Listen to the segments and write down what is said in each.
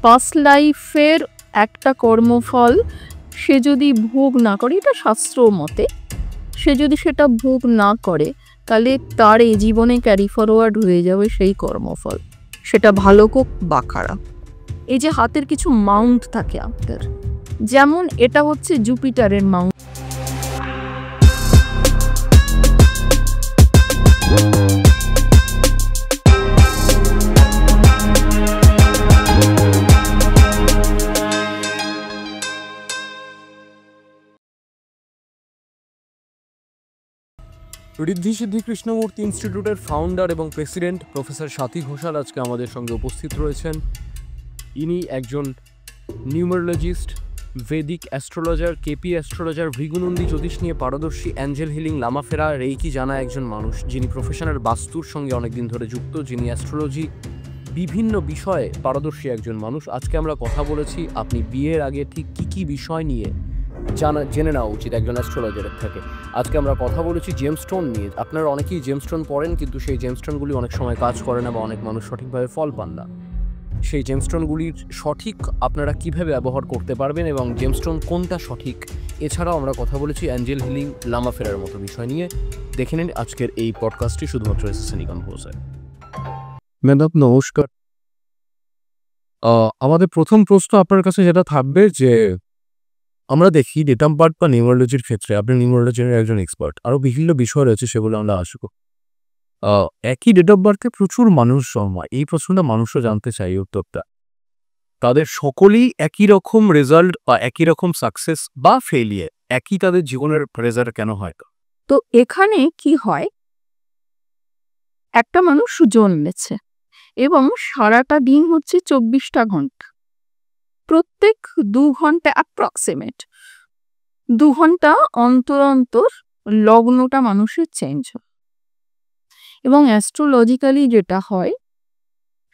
Past লাইফের একটা কর্মফল সে যদি ভোগ না করে, এটা শাস্ত্র মতে, সে যদি সেটা ভোগ না করে তাহলে তার এই জীবনে ক্যারি ফরওয়ার্ড হয়ে যাবে সেই কর্মফল, সেটা ভালো হোক বা খারাপ। এই যে হাতের কিছু মাউন্ট থাকে আমাদের, যেমন এটা হচ্ছে জুপিটারের মাউন্ট। ঋদ্ধি সিদ্ধি কৃষ্ণমূর্তি ইনস্টিটিউটের ফাউন্ডার এবং প্রেসিডেন্ট প্রফেসর স্বাতী ঘোষাল আজকে আমাদের সঙ্গে উপস্থিত রয়েছেন। ইনি একজন numerologist, Vedic astrologer, KP astrologer, ভৃগুনন্দী জ্যোতিষ নিয়ে পারদর্শী, অ্যাঞ্জেল হিলিং, লামাফেরা, রেইকি জানা একজন মানুষ, যিনি প্রফেশনাল বাস্তুর সঙ্গে অনেকদিন ধরে যুক্ত, যিনি অ্যাস্ট্রোলজি বিভিন্ন বিষয়ে পারদর্শী একজন মানুষ। আজকে আমরা কথা বলেছি আপনি বিয়ের আগে ঠিক কী বিষয় নিয়ে জেনে নেওয়া উচিত একজন অ্যাস্ট্রোলজারের থেকে। আজকে আমরা কথা বলেছি জেমস্টোন নিয়ে। আপনারা অনেকেই জেমস্টোন পড়েন, কিন্তু সেই জেমস্টোনগুলি অনেক সময় কাজ করে না বা অনেক মানুষ সঠিকভাবে ফল পান না। সেই জেমস্টোনগুলির সঠিক আপনারা কীভাবে ব্যবহার করতে পারবেন এবং জেমস্টোন কোনটা সঠিক, এছাড়াও আমরা কথা বলেছি অ্যাঞ্জেল হিলিং, লামাফেরার মতো বিষয় নিয়ে। দেখে নিন আজকের এই পডকাস্টটি শুধুমাত্র এসএসএন কম্পোজার। ম্যাডাম নমস্কার। আমাদের প্রথম প্রশ্ন আপনার কাছে যেটা থাকবে যে আমরা দেখি ডেট অফ বার্থ বা নিউমারোলজির ক্ষেত্রে, আপনি নিউমারোলজির একজন এক্সপার্ট, আরও বিভিন্ন বিষয় রয়েছে, সেগুলো আমরা আসবো। একই ডেট অফ বার্থে প্রচুর মানুষ জন্মায়। এই প্রশ্নটা মানুষও জানতে চাই উত্তরটা। তাদের সকলেই একই রকম রেজাল্ট বা একই রকম সাকসেস বা ফেলিয়ার, একই তাদের জীবনের রেজাল্ট কেন হয়? তো এখানে কি হয়, একটা মানুষ জন্মেছে এবং সারাটা দিন হচ্ছে 24টা ঘন্টা, প্রত্যেক 2 ঘন্টা অ্যাপ্রক্সিমেট 2 ঘন্টা অন্তর অন্তর লগ্নটা মানুষের চেঞ্জ হয়। এবং অ্যাস্ট্রোলজিক্যালি যেটা হয়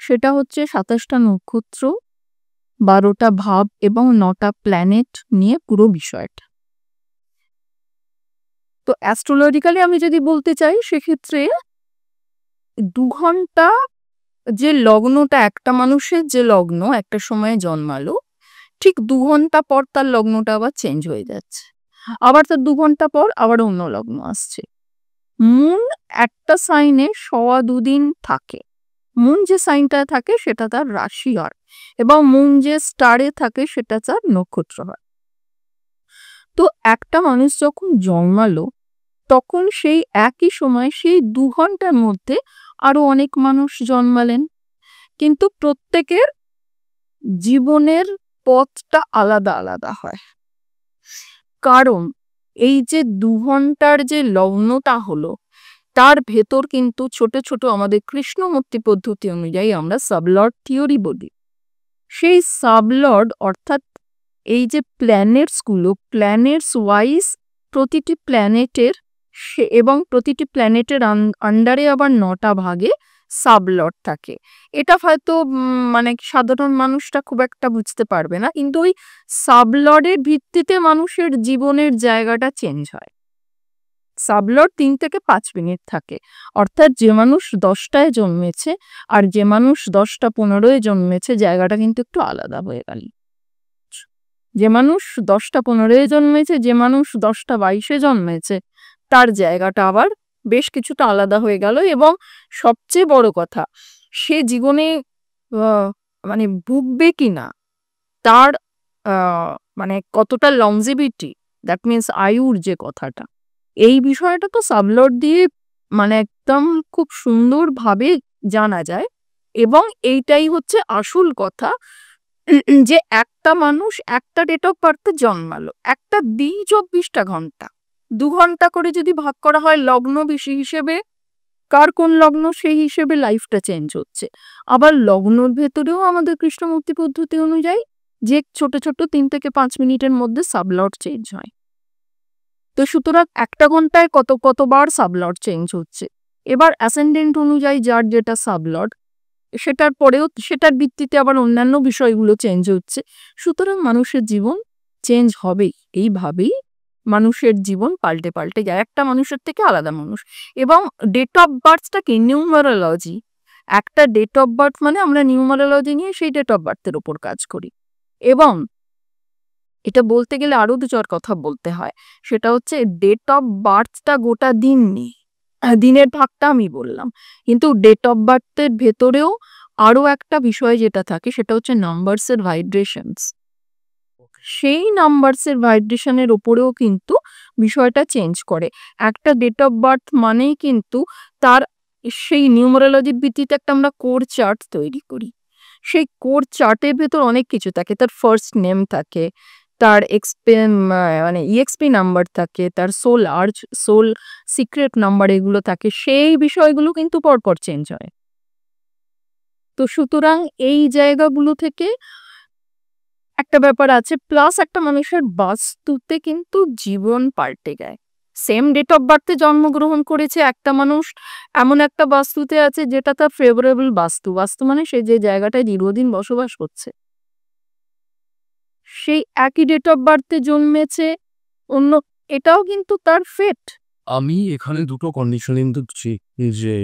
সেটা হচ্ছে 27টা নক্ষত্র, 12টা ভাব এবং 9টা প্ল্যানেট নিয়ে পুরো বিষয়টা। তো অ্যাস্ট্রোলজিক্যালি আমি যদি বলতে চাই, সেক্ষেত্রে 2 ঘন্টা যে লগ্নটা, একটা মানুষের যে লগ্ন একটা সময়ে জন্মালো, ঠিক 2 ঘন্টা পর তার লগ্নটা আবার চেঞ্জ হয়ে যাচ্ছে, আবার তার 2 ঘন্টা পর আবার অন্য লগ্ন আসছে। মুন একটা সাইনে 1.25 দিন থাকে। মুন যে সাইনটা থাকে সেটা তার রাশি হয়, এবং মুন যে স্টারে থাকে সেটা তার নক্ষত্র হয়। তো একটা মানুষ যখন জন্মালো তখন সেই একই সময় সেই 2 ঘন্টার মধ্যে আরো অনেক মানুষ জন্মালেন, কিন্তু প্রত্যেকের জীবনের পথটা আলাদা আলাদা হয়। কারণ এই যে 2 ঘন্টার যে লগ্নটা হলো, তার ভেতর কিন্তু ছোট ছোট, আমাদের কৃষ্ণমূর্তি পদ্ধতি অনুযায়ী আমরা সাবলর্ড থিওরি বলি, সেই সাবলর্ড অর্থাৎ এই যে প্ল্যানেটসগুলো, প্ল্যানেটস ওয়াইজ প্রতিটি প্ল্যানেটের এবং প্রতিটি প্ল্যানেটের আন্ডারে আবার 9টা ভাগে সাবলর্ড থাকে। এটা হয়তো মানে সাধারণ মানুষটা খুব একটা বুঝতে পারবে না, কিন্তু ওই সাবলর্ডের ভিত্তিতে মানুষের জীবনের জায়গাটা চেঞ্জ হয়। সাবলর্ড 3 থেকে 5 মিনিট থাকে, অর্থাৎ যে মানুষ 10টায় জন্মেছে আর যে মানুষ 10টা 15-এ জন্মেছে, জায়গাটা কিন্তু একটু আলাদা হয়ে গেল। যে মানুষ 10টা 15-এ জন্মেছে, যে মানুষ 10টা 22-এ জন্মেছে, তার জায়গাটা আবার বেশ কিছুটা আলাদা হয়ে গেল। এবং সবচেয়ে বড় কথা, সে জীবনে মানে ভুগবে কিনা, তার মানে কতটা লংজিভিটি, দ্যাট মিনস আয়ুর যে কথাটা, এই বিষয়টা তো সাবলর্ড দিয়ে মানে একদম খুব সুন্দরভাবে জানা যায়। এবং এইটাই হচ্ছে আসল কথা, যে একটা মানুষ একটা ডেট অফ বার্থে জন্মালো, একটা দিন 24টা ঘন্টা, 2 ঘন্টা করে যদি ভাগ করা হয় লগ্ন বেশি হিসেবে, কার কোন লগ্ন সেই হিসেবে লাইফটা চেঞ্জ হচ্ছে। আবার লগ্নর ভেতরেও আমাদের কৃষ্ণমূর্তি পদ্ধতি অনুযায়ী যে ছোট ছোট 3 থেকে 5 মিনিটের মধ্যে সাবলর্ড চেঞ্জ হয়। তো সুতরাং একটা ঘন্টায় কতবার সাবলর্ড চেঞ্জ হচ্ছে। এবার অ্যাসেন্ডেন্ট অনুযায়ী যার যেটা সাবলর্ড, সেটার পরেও সেটার ভিত্তিতে আবার অন্যান্য বিষয়গুলো চেঞ্জ হচ্ছে। সুতরাং মানুষের জীবন চেঞ্জ হবেই, এইভাবেই মানুষের জীবন পাল্টে পাল্টে যায়, একটা মানুষের থেকে আলাদা মানুষ। এবং ডেট অফ বার্থটাকে নিউমারোলজি একটা ডেট অফ বার্থ মানে আমরা নিউমারোলজি নিয়ে সেই ডেট অফ বার্থের উপর কাজ করি। এবং এটা বলতে গেলে আরো ২-৪ কথা বলতে হয়। সেটা হচ্ছে ডেট অফ বার্থটা গোটা দিন নেই। দিনের ভাগটা আমি বললাম। কিন্তু ডেট অফ বার্থের ভেতরেও আরো একটা বিষয় যেটা থাকে সেটা হচ্ছে নাম্বারস এর ভাইব্রেশনস। সেই নাম্বারস এর ভাইব্রেশন এর উপরেও কিন্তু বিষয়টা চেঞ্জ করে। একটা ডেট অফ বার্থ মানেই কিন্তু তার সেই নিউমারোলজির ভিত্তিতে একটা আমরা কোর চার্ট তৈরি করি। সেই কোর চার্টের ভেতর অনেক কিছু থাকে। তার ফার্স্ট নেম থাকে, তার মানে ইএক্সপি নাম্বার থাকে, তার সোল সিক্রেট নাম্বার এগুলো থাকে। সেই বিষয়গুলো কিন্তু পরপর চেঞ্জ হয়। তো সুতরাং এই জায়গাগুলো থেকে একটা ব্যাপার আছে। প্লাস একটা মানুষের বাস্তুতে কিন্তু জীবন পাল্টে যায়। সেম ডেট অফ বার্থে জন্মগ্রহণ করেছে একটা মানুষ, এমন একটা বাস্তুতে আছে যেটা তার ফেভারেবল বাস্তু। বাস্তু মানে সে যে জায়গাটায় দীর্ঘদিন বসবাস করছে। সেই একই ডেট অফ বার্থে জন্মেছে অন্য, এটাও কিন্তু তার ফেট। আমি এখানে দুটো কন্ডিশন কিন্তু দিচ্ছি, যে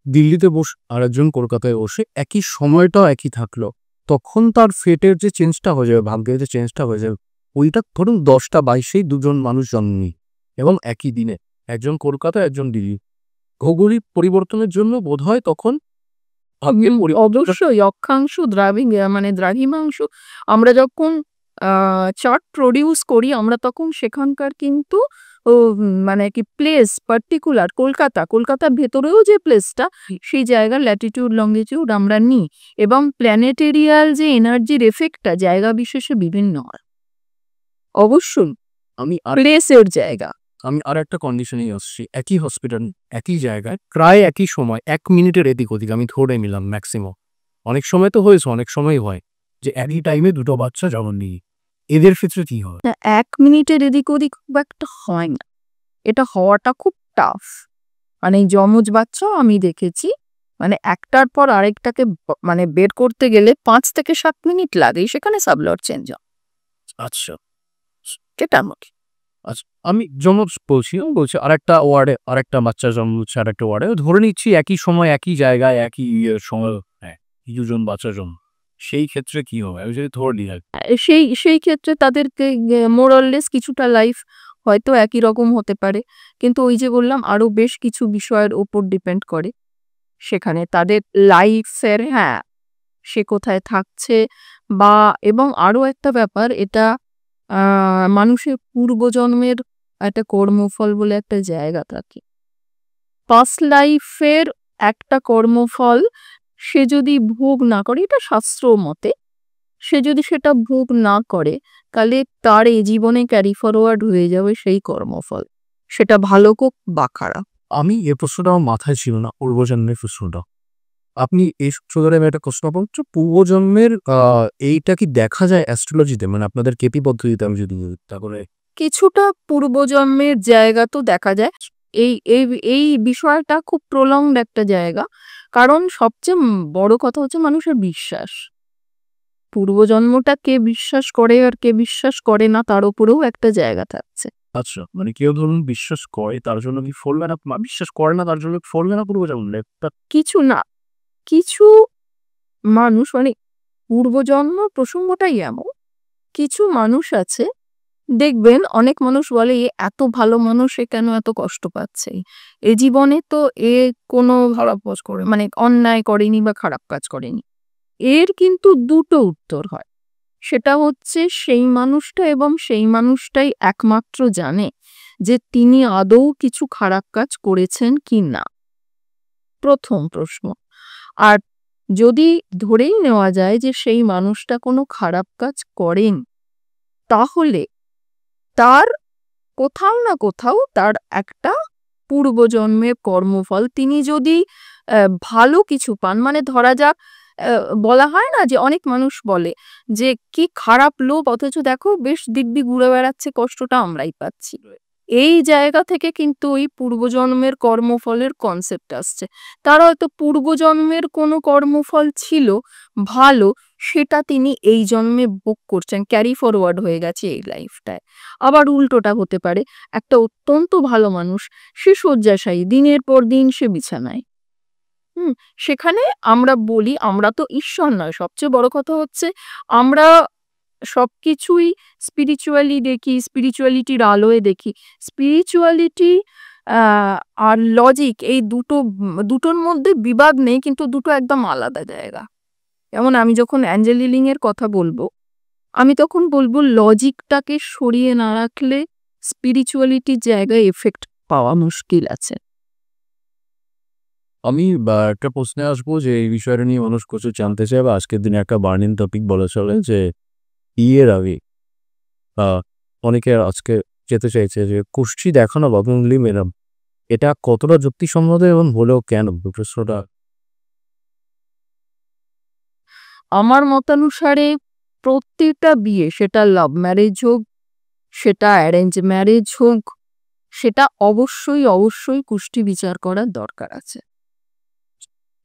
দিল্লিতে বসে আর একজন কলকাতায় বসে একই সময়টাও একই থাকলো, তখন তার ফেটের যে চেঞ্জটা হয়ে যাবে, ভাগ্যের যে চেঞ্জটা হয়ে যাবে, ওইটা ধরুন 10টা 22-এই দুজন মানুষ জন্মি এবং একই দিনে, একজন কলকাতা একজন দিল্লি, ভৌগোলিক পরিবর্তনের জন্য বোধ হয় তখন ভাগ্যের অবশ্যই অক্ষাংশ মানে দ্রাঘিমাংশ আমরা যখন চার্ট প্রডিউস করি আমরা তখন সেখানকার কিন্তু মানে কি প্লেস পার্টিকুলার কলকাতার ভেতরেও যে প্লেসটা সেই জায়গার ল্যাটিটিউড লঙ্গিটিউড আমরা নিই এবং প্ল্যানেটেরিয়াল যে এনার্জির এফেক্টটা জায়গা বিশেষে বিভিন্ন হয়। অবশ্যই আমি প্লেসের জায়গা। আমি আর একটা কন্ডিশনেই আসছি, একই হসপিটাল একই জায়গায় প্রায় একই সময় 1 মিনিটের এদিক ওদিক আমি ধরে নিলাম ম্যাক্সিমাম, অনেক সময় তো হয়েছে, অনেক সময় হয় যে একই টাইমে দুটো বাচ্চা জন্ম নিই, এদের ক্ষেত্রে কি হয়? না, 1 মিনিটের এদিক ওদিক খুব একটা হয় না। এটা হওয়াটা খুব টাফ। মানে এই যমজ বাচ্চাও আমি দেখেছি মানে একটার পর আরেকটাকে মানে বের করতে গেলে 5 থেকে 7 মিনিট লাগে, সেখানে সাবলট চেঞ্জ হয়। আচ্ছা এটা আমার আচ্ছা, আমি জন্ম বলছি আরেকটা ওয়ার্ডে আরেকটা বাচ্চা জন্ম হচ্ছে আরেকটা ওয়ার্ডে, ধরে নিচ্ছি একই সময় একই জায়গায় একই সময়, হ্যাঁ, দুজন বাচ্চা জন্ম, সেই ক্ষেত্রে কি হবে? আমি যদি ধরে নিই সেই ক্ষেত্রে তাদেরকে মোরাললেস কিছুটা লাইফ হয়তো একই রকম হতে পারে, কিন্তু ওই যে বললাম আরো বেশ কিছু বিষয়ের উপর ডিপেন্ড করে সেখানে তাদের লাইফের, হ্যাঁ, সে কোথায় থাকছে বা এবং আরো একটা ব্যাপার এটা মানুষের পূর্বজন্মের একটা কর্মফল বলে একটা জায়গা থাকে। পাস্ট লাইফের একটা কর্মফল সে যদি ভোগ না করে, এটা শাস্ত্র মতে, সে যদি সেটা ভোগ না করে তাহলে তার এই জীবনে ক্যারি ফরওয়ার্ড হয়ে যাবে সেই কর্মফল, সেটা ভালো হোক বা খারাপ। আমি এই প্রশ্নটা আমার মাথায় ছিল না, পূর্বজন্মের প্রশ্নটা আপনি এই সূত্র ধরে আমি একটা প্রশ্ন করছি, পূর্বজন্মের এইটা কি দেখা যায় অ্যাস্ট্রোলজিতে, মানে আপনাদের কেপি পদ্ধতিতে আমি যদি তাহলে কিছুটা পূর্বজন্মের জায়গা তো দেখা যায়। এই এই এই বিষয়টা খুব প্রলংড একটা জায়গা, কারণ সবচেয়ে বড় কথা হচ্ছে মানুষের বিশ্বাস। পূর্বজন্মটা কে বিশ্বাস করে আর কে বিশ্বাস করে না তার উপরেও একটা জায়গা থাকছে। আচ্ছা, মানে কেউ ধরুন বিশ্বাস করে তার জন্য কি ফলবে না, বিশ্বাস করে না তার জন্য ফলবে না পূর্বজন্মে? কিছু না, কিছু মানুষ মানে পূর্বজন্ম প্রসঙ্গটাই এমন, কিছু মানুষ আছে দেখবেন অনেক মানুষ বলে এ এত ভালো মানুষ, এ কেন এত কষ্ট পাচ্ছে, এ জীবনে তো এ কোনো খারাপ কাজ করে মানে অন্যায় করেনি বা খারাপ কাজ করেনি। এর কিন্তু দুটো উত্তর হয়, সেটা হচ্ছে সেই মানুষটা এবং সেই মানুষটাই একমাত্র জানে যে তিনি আদৌ কিছু খারাপ কাজ করেছেন কি না, প্রথম প্রশ্ন। আর যদি ধরেই নেওয়া যায় যে সেই মানুষটা কোনো খারাপ কাজ করেন, তাহলে তার কোথাও না কোথাও তার একটা পূর্বজন্মের কর্মফল, তিনি যদি ভালো কিছু পান, মানে ধরা যাক বলা হয় না যে অনেক মানুষ বলে যে কি খারাপ লোক, অথচ দেখো বেশ দিব্যি ঘুরে বেড়াচ্ছে, কষ্টটা আমরাই পাচ্ছি। এই জায়গা থেকে কিন্তু ওই পূর্বজন্মের কর্মফলের কনসেপ্ট আসছে। তার হয়তো পূর্বজন্মের কোনো কর্মফল ছিল ভালো, সেটা তিনি এই জন্মে ভোগ করছেন, ক্যারি ফরওয়ার্ড হয়ে গেছে এই লাইফটায়। আবার উল্টোটা হতে পারে, একটা অত্যন্ত ভালো মানুষ, সে শয্যাশায়ী, দিনের পর দিন সে বিছানায়, হুম? সেখানে আমরা বলি, আমরা তো ঈশ্বর নয়। সবচেয়ে বড় কথা হচ্ছে আমরা সবকিছুই স্পিরিচুয়ালি দেখি, স্পিরিচুয়ালিটির আলোয় দেখি। স্পিরিচুয়ালিটি আ আর লজিক এই দুটোর মধ্যে বিবাদ নেই, কিন্তু দুটো একদম আলাদা জায়গা। যেমন আমি যখন অ্যাঞ্জেল হিলিং এর কথা বলবো, আমি তখন বলবো লজিকটাকে সরিয়ে না রাখলে স্পিরিচুয়ালিটির জায়গায় এফেক্ট পাওয়া মুশকিল আছে। আমি একটা প্রশ্নে আসবো যে এই বিষয়টা নিয়ে মানুষ প্রচুর জানতে চায় বা আজকের দিনে একটা বার্নিং টপিক বলা চলে যে বিয়ের আগে আ অনেকে আজকে যেতে চাইছে যে কুষ্ঠি দেখানো বা মুঙ্গলি মেলাম এটা কতটা যুক্তিসম্মত এবং হলেও কেন? প্রশ্নটা আমার মতানুসারে প্রত্যেকটা বিয়ে, সেটা লাভ ম্যারেজ হোক, সেটা অ্যারেঞ্জ ম্যারেজ হোক, সেটা অবশ্যই কুষ্ঠি বিচার করার দরকার আছে।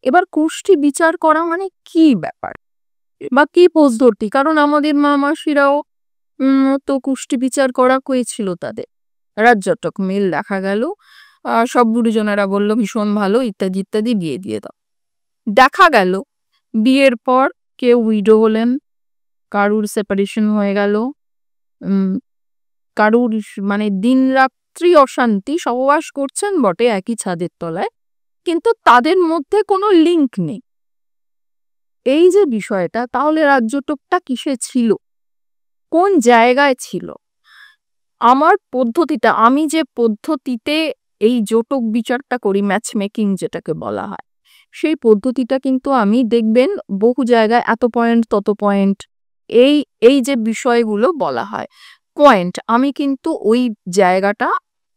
এবার কুষ্ঠি বিচার করা মানে কি ব্যাপার? বা কি পদ্ধতি? কারণ আমাদের মা-মাসিরাও তো কুষ্ঠি বিচার করা হয়েছিল তাদের। রাজ্যটক মিল দেখা গেল। সব গুরুজনেরা বলল ভীষণ ভালো ইত্যাদি বিয়ে দিয়ে দাও। দেখা গেল বিয়ের পর কেউ উইডো হলেন, কারুর সেপারেশন হয়ে গেল, উম কারুর মানে দিনরাত্রি অশান্তি, সহবাস করছেন বটে একই ছাদের তলায়, কিন্তু তাদের মধ্যে কোনো লিঙ্ক নেই। এই যে বিষয়টা, তাহলে রাজ্যটকটা কিসে ছিল? কোন জায়গায় ছিল? আমার পদ্ধতিটা, আমি যে পদ্ধতিতে এই জটক বিচারটা করি, ম্যাচ মেকিং যেটাকে বলা হয়, সেই পদ্ধতিটা কিন্তু আমি দেখবেন বহু জায়গায় এত পয়েন্ট তত পয়েন্ট এই এই যে বিষয়গুলো বলা হয় পয়েন্ট, আমি কিন্তু ওই জায়গাটা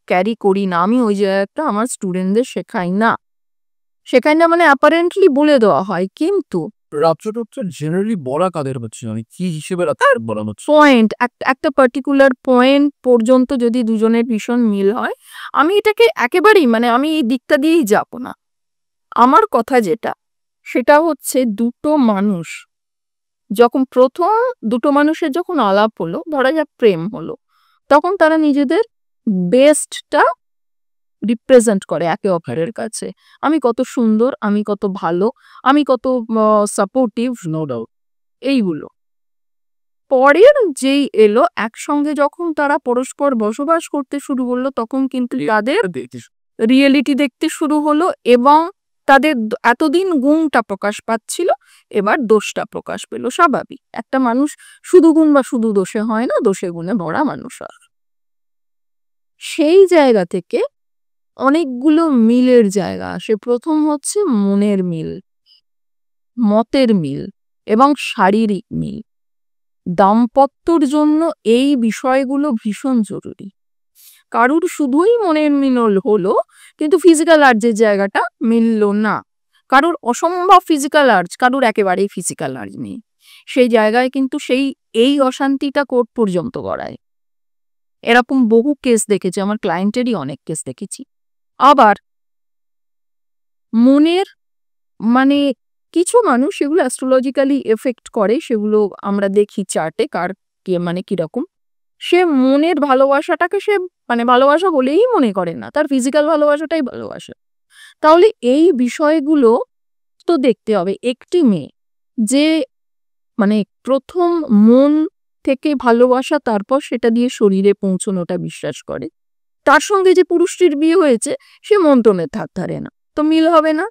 ক্যারি করি না। আমি ওই জায়গাটা আমার স্টুডেন্টদের শেখাই না মানে অ্যাপারেন্টলি বলে দেওয়া হয়, কিন্তু রাজ্যতত্ত্ব জেনারেলি বলা কাদের হচ্ছে মানে কি হিসেবে রাজ্যতত্ত্ব বলা হচ্ছে? পয়েন্ট একটা পার্টিকুলার পয়েন্ট পর্যন্ত যদি দুজনের ভীষণ মিল হয়, আমি এটাকে একেবারেই মানে আমি এই দিকটা দিয়েই যাব না। আমার কথা যেটা, সেটা হচ্ছে প্রথম দুটো মানুষের যখন আলাপ হলো, ধরা যাক প্রেম হলো, তখন তারা নিজেদের বেস্টটা রিপ্রেজেন্ট করে একে অপরের কাছে। আমি কত সুন্দর, আমি কত ভালো, আমি কত সাপোর্টিভ, নো ডাউট। এইগুলো। পরের যেই এলো একসঙ্গে যখন তারা পরস্পর বসবাস করতে শুরু করলো, তখন কিন্তু তাদের রিয়েলিটি দেখতে শুরু হলো এবং তাদের এতদিন গুণটা প্রকাশ পাচ্ছিল, এবার দোষটা প্রকাশ পেল। স্বাভাবিক, একটা মানুষ শুধু গুণ বা শুধু দোষে হয় না, দোষে গুণে ভরা মানুষ হয়। সেই জায়গা থেকে অনেকগুলো মিলের জায়গা আসে। প্রথম হচ্ছে মনের মিল, মতের মিল এবং শারীরিক মিল। দাম্পত্যর জন্য এই বিষয়গুলো ভীষণ জরুরি। কারুর শুধুই মনের মিল হলো, কিন্তু ফিজিক্যাল আর্জের জায়গাটা মিলল না। কারুর অসম্ভব ফিজিক্যাল আর্জ, কারুর একেবারেই ফিজিক্যাল আর্জ নেই। সেই জায়গায় কিন্তু এই অশান্তিটা কোর্ট পর্যন্ত গড়ায়। এরকম বহু কেস দেখেছি, আমার ক্লায়েন্টেরই অনেক কেস দেখেছি। আবার মনের মানে কিছু মানুষ সেগুলো অ্যাস্ট্রোলজিক্যালি এফেক্ট করে, সেগুলো আমরা দেখি চার্টে কার কে মানে কিরকম। সে মনের ভালোবাসাটাকে সে মানে ভালোবাসা বলেই মনে করে না, তার ফিজিক্যাল ভালোবাসাটাই ভালোবাসা। তাহলে এই বিষয়গুলো তো দেখতে হবে। একটি মেয়ে যে মানে প্রথম মন থেকে ভালোবাসা, তারপর সেটা দিয়ে শরীরে পৌঁছনোটা বিশ্বাস করে, তার সঙ্গে যে পুরুষটির বিয়ে হয়েছে সে মন টনের ধার ধারে না, তো মিল হবে না।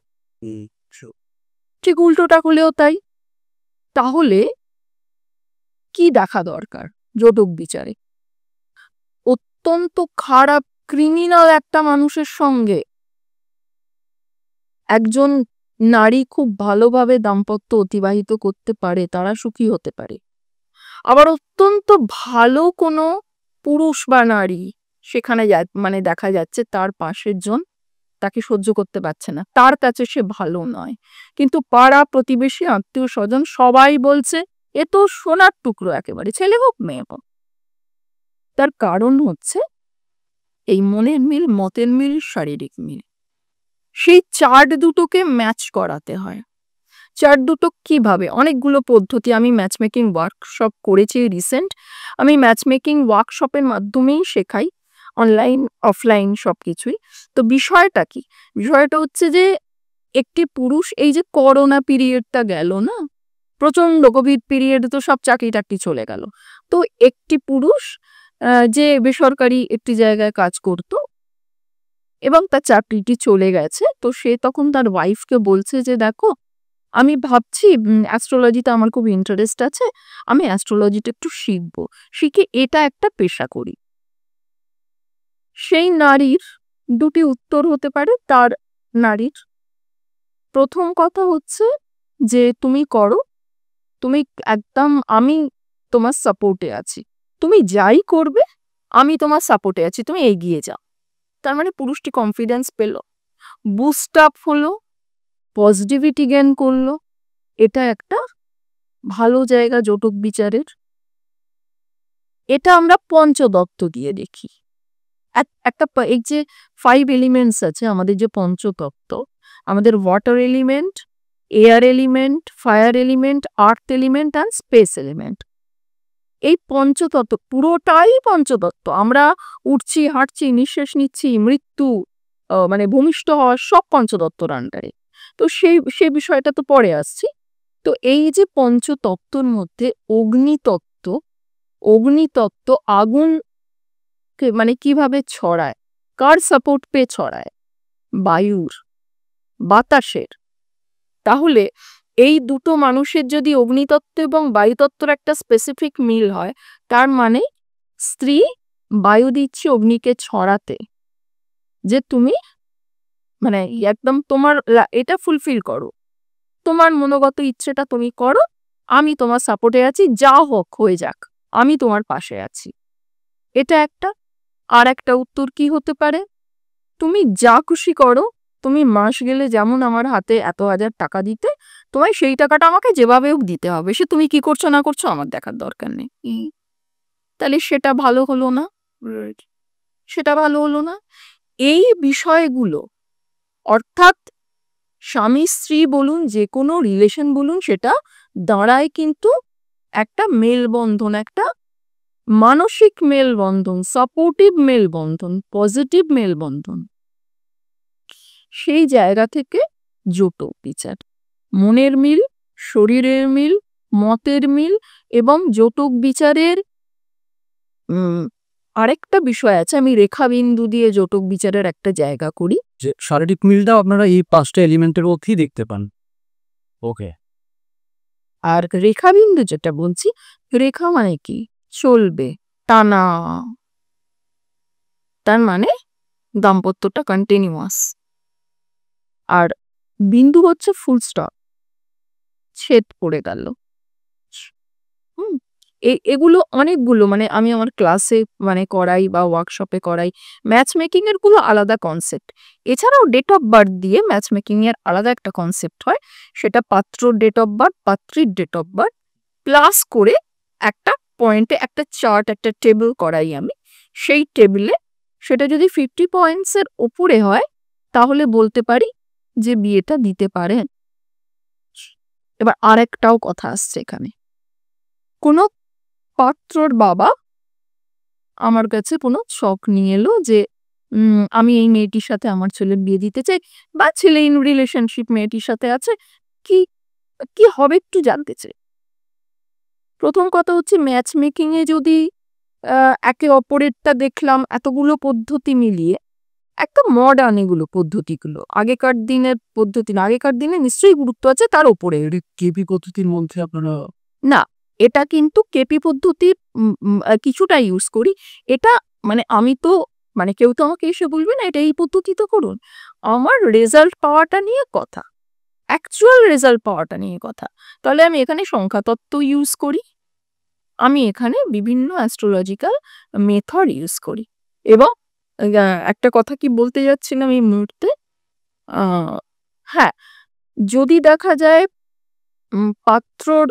ঠিক উল্টোটা হলেও তাই। তাহলে কি দেখা দরকার জটক বিচারে? অত্যন্ত খারাপ ক্রিমিনাল একটা মানুষের সঙ্গে একজন নারী খুব ভালোভাবে দাম্পত্য অতিবাহিত করতে পারে, তারা সুখী হতে পারে। আবার অত্যন্ত ভালো কোনো পুরুষ বা নারী সেখানে মানে দেখা যাচ্ছে তার পাশের জন তাকে সহ্য করতে পারছে না, তার কাছে সে ভালো নয়, কিন্তু পাড়া প্রতিবেশী আত্মীয় স্বজন সবাই বলছে এ তো সোনার টুকরো, একেবারে ছেলে হোক মেয়ে হোক। তার কারণ হচ্ছে এই মনের মিল, মতের মিল, শারীরিক মিল। সেই চার্ট দুটোকে ম্যাচ করাতে হয়। চার্ট দুটো কিভাবে? অনেকগুলো পদ্ধতি। আমি ম্যাচ মেকিং ওয়ার্কশপ করেছি রিসেন্ট। আমি ম্যাচ মেকিং ওয়ার্কশপের মাধ্যমেই শেখাই, অনলাইন অফলাইন সবকিছুই। তো বিষয়টা কি? বিষয়টা হচ্ছে যে একটি পুরুষ, এই যে করোনা পিরিয়ডটা গেল না, প্রচন্ড কোভিড পিরিয়ডে তো সব চাকরি টাকরি চলে গেল। তো একটি পুরুষ যে বেসরকারি একটি জায়গায় কাজ করত এবং তার চাকরিটি চলে গেছে, তো সে তখন তার ওয়াইফকে বলছে যে দেখো, আমি ভাবছি অ্যাস্ট্রোলজিতে আমার খুব ইন্টারেস্ট আছে, আমি অ্যাস্ট্রোলজিটা একটু শিখবো, শিখে এটা একটা পেশা করি। সেই নারীর দুটি উত্তর হতে পারে। তার নারীর প্রথম কথা হচ্ছে যে তুমি করো, তুমি একদম, আমি তোমার সাপোর্টে আছি, তুমি যাই করবে আমি তোমার সাপোর্টে আছি, তুমি এগিয়ে যাও। তার মানে পুরুষটি কনফিডেন্স পেল, বুস্ট আপ হলো, পজিটিভিটি গেন করলো। এটা একটা ভালো জায়গা জটক বিচারের। এটা আমরা পঞ্চতত্ত্ব দিয়ে দেখি। একটা এই যে 5 এলিমেন্টস আছে আমাদের, যে পঞ্চতত্ত্ব, আমাদের water element, air element, fire element, earth element and space element. এই পঞ্চতত্ত্ব পুরোটাই পঞ্চতত্ত্ব। আমরা উঠছি, হাঁটছি, নিঃশ্বাস নিচ্ছি, মৃত্যু, মানে ভূমিষ্ঠ হওয়া, সব পঞ্চতত্ত্বর আন্ডারে। তো সেই বিষয়টা তো পরে আসছি। তো এই যে পঞ্চতত্ত্বর মধ্যে অগ্নিতত্ত্ব আগুন মানে কিভাবে ছড়ায়, কার সাপোর্ট পেয়ে ছড়ায়, বায়ুর, বাতাসের। তাহলে এই দুটো মানুষের যদি অগ্নিতত্ত্ব এবং বায়ুতত্ত্বর একটা স্পেসিফিক মিল হয়, তার মানে স্ত্রী বায়ু দিচ্ছে অগ্নিকে ছড়াতে, যে তুমি মানে একদম তোমার এটা ফুলফিল করো, তোমার মনোগত ইচ্ছেটা তুমি করো, আমি তোমার সাপোর্টে আছি, যা হোক হয়ে যাক, আমি তোমার পাশে আছি। এটা একটা। আর একটা উত্তর কি হতে পারে, তুমি যা খুশি করো, তুমি মাস গেলে যেমন আমার হাতে এত হাজার টাকা দিতে, তোমায় সেই টাকাটা আমাকে যেভাবে হোক দিতে হবে, সে তুমি কি করছো না করছো আমার দেখার দরকার নেই। তাহলে সেটা ভালো হলো না? সেটা ভালো হলো না। এই বিষয়গুলো, অর্থাৎ স্বামী স্ত্রী বলুন, যে কোনো রিলেশন বলুন, সেটা দাঁড়ায় কিন্তু একটা মেলবন্ধন, একটা মানসিক মেলবন্ধন, সাপোর্টিভ মেলবন্ধন, পজিটিভ মেলবন্ধন। সেই জায়গা থেকে জটক বিচার, মনের মিল, শরীরের মিল, মতের মিল এবং জটক বিচারের আরেকটা বিষয় আছে, আমি রেখাবিন্দু দিয়ে জটক বিচারের একটা জায়গা করি, যে শারীরিক মিলটাও আপনারা এই 5টা এলিমেন্টের মধ্যেই দেখতে পান। ওকে। আর রেখাবিন্দু যেটা বলছি, রেখা মানে কি, চলবে টানা, তার মানে দাম্পত্যটা কন্টিনিউয়াস। আর বিন্দু হচ্ছে ফুল স্টপ, ছেদ পড়ে গেল। এগুলো অনেকগুলো, মানে আমি আমার ক্লাসে মানে করাই বা ওয়ার্কশপে করাই, ম্যাচ মেকিং এর গুলো আলাদা কনসেপ্ট। এছাড়াও ডেট অফ বার্থ দিয়ে ম্যাচ মেকিং এর আলাদা একটা কনসেপ্ট হয়, সেটা পাত্রর ডেট অফ বার্থ, পাত্রীর ডেট অফ বার্থ প্লাস করে একটা পয়েন্টে একটা চার্ট, একটা টেবিল করাই আমি। সেই টেবিলে সেটা যদি 50 পয়েন্টসের ওপরে হয়, তাহলে বলতে পারি যে বিয়েটা দিতে পারেন। এবার আরেকটাও কথা আসছে এখানে, কোনো পাত্রর বাবা আমার কাছে কোনো শখ নিয়ে এলো যে আমি এই মেয়েটির সাথে আমার ছেলের বিয়ে দিতে চাই, বা ছেলে ইন রিলেশনশিপ মেয়েটির সাথে আছে, কি কি হবে একটু জানতে চাই। প্রথম কথা হচ্ছে, ম্যাচ মেকিং এ যদি একে অপরেরটা দেখলাম, এতগুলো পদ্ধতি মিলিয়ে একটা মডার্ন, এগুলো পদ্ধতিগুলো আগেকার দিনের পদ্ধতি না, আগেকার দিনে নিশ্চয়ই গুরুত্ব আছে, তার উপরে কেপি পদ্ধতির মধ্যে আপনারা না, এটা কিন্তু কেপি পদ্ধতির কিছুটা ইউজ করি। এটা মানে আমি তো মানে কেউ তো আমাকে এসে বলবে না এটা এই পদ্ধতিতে করুন, আমার রেজাল্ট পাওয়াটা নিয়ে কথা, অ্যাকচুয়াল রেজাল্ট পাওয়াটা নিয়ে কথা। তাহলে আমি এখানে সংখ্যাতত্ত্ব ইউজ করি, আমি এখানে বিভিন্ন অ্যাস্ট্রোলজিক্যাল মেথড ইউজ করি। এবং একটা কথা কি বলতে যাচ্ছিলাম এই মুহূর্তে, হ্যাঁ, যদি দেখা যায় পাত্রর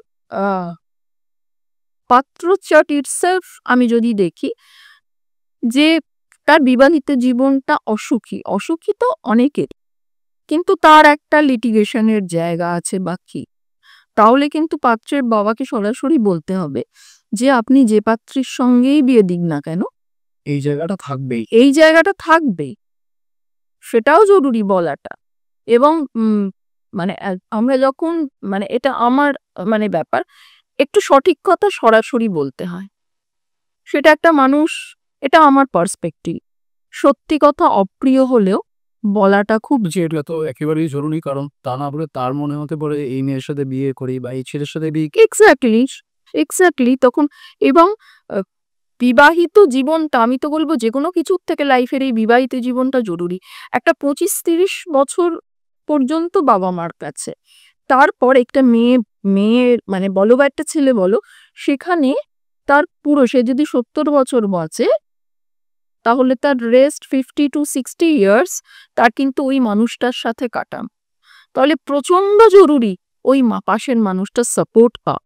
পাত্র চার্ট ইটসেলফ আমি যদি দেখি যে তার বিবাহিত জীবনটা অসুখী, অসুখী তো অনেকের, কিন্তু তার একটা লিটিগেশনের জায়গা আছে বা কি, তাহলে কিন্তু পাত্রের বাবাকে সরাসরি বলতে হবে যে আপনি যে পাত্রীর সঙ্গেই বিয়ে দিন না কেন, এই জায়গাটা থাকবেই। এই জায়গাটা থাকবে, সেটাও জরুরি বলাটা। এবং মানে আমরা যখন মানে এটা আমার মানে ব্যাপার, একটু সঠিক কথা সরাসরি বলতে হয়। সেটা একটা মানুষ, এটা আমার পার্সপেক্টিভ। সত্যি কথা অপ্রিয় হলেও বলাটা খুব এটা তো একেবারেই জরুরি, কারণ তা না হলে তার মনে হতে পারে এই মেয়ের সাথে বিয়ে করি বা এই ছেলের সাথে বিয়ে এক্স্যাক্টলি তখন। এবং বিবাহিত জীবনটা, আমি তো বলবো যেকোনো কিছুর থেকে লাইফের এই বিবাহিত জীবনটা জরুরি। একটা 25-30 বছর পর্যন্ত বাবা মার কাছে, তারপর একটা মেয়ে মানে বলো বা একটা ছেলে বলো, সেখানে তার পুরো, সে যদি 70 বছর বাঁচে তাহলে তার রেস্ট 50 to 60 ইয়ার্স তার কিন্তু ওই মানুষটার সাথে কাটান। তাহলে প্রচন্ড জরুরি ওই পাশের মানুষটার সাপোর্ট পাওয়া।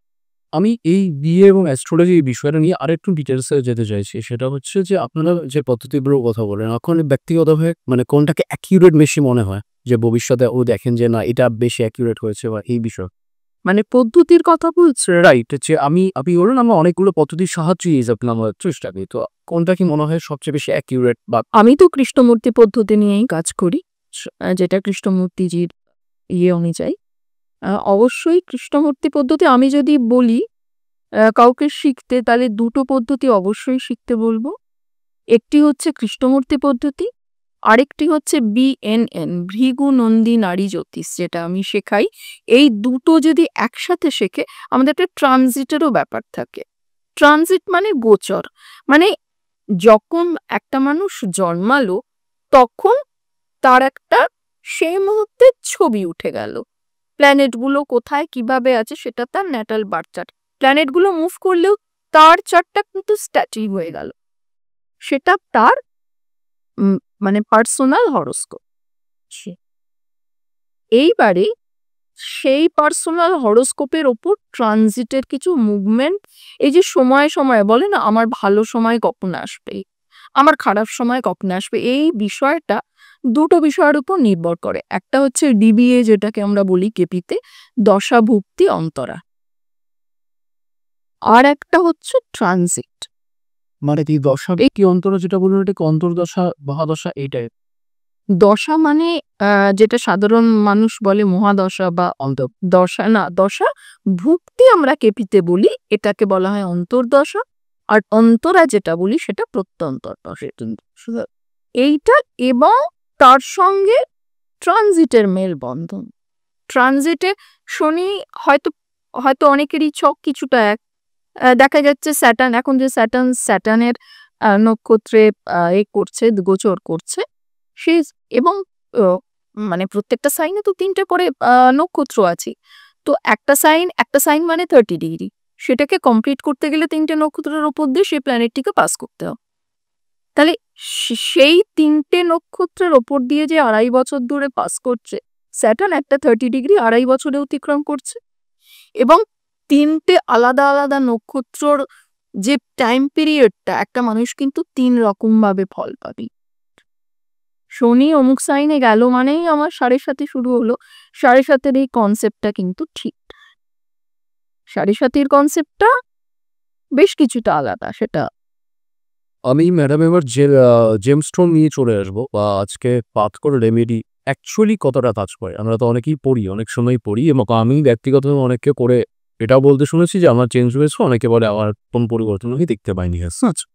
আমি এই বিয়ে এবং অ্যাস্ট্রোলজি এই বিষয়টা নিয়ে আরেকটু ডিটেলসে যেতে চাইছি। সেটা হচ্ছে যে আপনারা যে পদ্ধতিগুলোর কথা বলেন, এখন ব্যক্তিগতভাবে মানে কোনটাকে অ্যাকিউরেট বেশি মনে হয়, যে ভবিষ্যতে দেখেন যে না এটা বেশি অ্যাকিউরেট হয়েছে বা এই বিষয় মানে পদ্ধতির কথা বলছে। রাইট, যে আপনি বলুন আমরা অনেকগুলো পদ্ধতির সাহায্যে এই যে আমরা চেষ্টা করি, তো কোনটা কি মনে হয় সবচেয়ে বেশি অ্যাকিউরেট? বা আমি তো কৃষ্ণমূর্তি পদ্ধতি নিয়েই কাজ করি, যেটা কৃষ্ণমূর্তিজির অনুযায়ী। অবশ্যই কৃষ্ণমূর্তি পদ্ধতি আমি যদি বলি কাউকে শিখতে, তাহলে দুটো পদ্ধতি অবশ্যই শিখতে বলবো। একটি হচ্ছে কৃষ্ণমূর্তি পদ্ধতি, আরেকটি হচ্ছে BNN, ভৃগু নন্দী নারী জ্যোতিষ, যেটা আমি শেখাই। এই দুটো যদি একসাথে শেখে, আমাদের একটা ট্রানজিটেরও ব্যাপার থাকে। ট্রানজিট মানে গোচর, মানে যখন একটা মানুষ জন্মালো তখন তার একটা সেই মুহূর্তে ছবি উঠে গেল, প্ল্যানেটগুলো কোথায় কিভাবে আছে সেটা তার ন্যাটাল বার্থ চার্ট। প্ল্যানেটগুলো মুভ করলেও তার চার্টটা কিন্তু স্ট্যাটিক হয়ে গেল, সেটা তার মানে পার্সোনাল হরোস্কোপ। এইবারে সেই পার্সোনাল হরোস্কোপের ওপর ট্রানজিটের কিছু মুভমেন্ট, এই যে সময়ে সময়ে বলে না আমার ভালো সময় কখন আসবে, আমার খারাপ সময় কখন আসবে, এই বিষয়টা দুটো বিষয়ের উপর নির্ভর করে। একটা হচ্ছে DBA, যেটাকে আমরা বলি কেপিতে দশা ভুক্তি অন্তরা, আর একটা হচ্ছে ট্রানজিট। মানে এই দশা কি অন্তর, যেটা বলুন এটা কি অন্তর্দশা মহাদশা এইটাই? দশা মানে যেটা সাধারণ মানুষ বলে মহাদশা বা দশা না, দশা ভুক্তি আমরা কেপিতে বলি, এটাকে বলা হয় অন্তর্দশা। আর অন্তরা যেটা বলি সেটা প্রত্যন্তর দশা। এইটা এবং তার সঙ্গে ট্রানজিটের মেলবন্ধন। ট্রানজিটে শনি হয়তো হয়তো অনেকেরই ছক কিছুটা এক, দেখা যাচ্ছে স্যাটার্ন, এখন যে স্যাটার্নের নক্ষত্রে করছে, গোচর করছে সে, এবং মানে প্রত্যেকটা সাইনে তো 3টে করে নক্ষত্র আছে। তো একটা সাইন মানে 30 ডিগ্রি, সেটাকে কমপ্লিট করতে গেলে 3টে নক্ষত্রের ওপর দিয়ে সেই প্ল্যানেটটিকে পাস করতে হবে। তাহলে সেই 3টে নক্ষত্রের ওপর দিয়ে যে 2.5 বছর ধরে পাস করছে স্যাটার্ন, একটা 30 ডিগ্রি 2.5 বছরে অতিক্রম করছে, এবং 3টে আলাদা আলাদা নক্ষত্রর যে টাইম পিরিয়ডটা, একটা মানুষ কিন্তু 3 রকম ভাবে ফল পাবে। শনি অমুক সাইনে গেল মানেই আমার 7.5 শুরু হলো, 7.5 এই কনসেপ্টটা কিন্তু ঠিক। 7.5 কনসেপ্টটা বেশ কিছুটা আলাদা। সেটা আমি ম্যাডাম এবার জেমস্টোন নিয়ে চলে আসবো, বা আজকে পাথর রেমেডি অ্যাকচুয়ালি কতটা কাজ করে। আমরা তো অনেকেই পড়ি, অনেক সময় পড়ি, এবং আমি ব্যক্তিগতভাবে অনেককে করে এটাও বলতে শুনেছি যে আমার চেঞ্জ হয়েছে, অনেকে বলে আমার কোন পরিবর্তন হয়ে দেখতে পাইনি। আচ্ছা,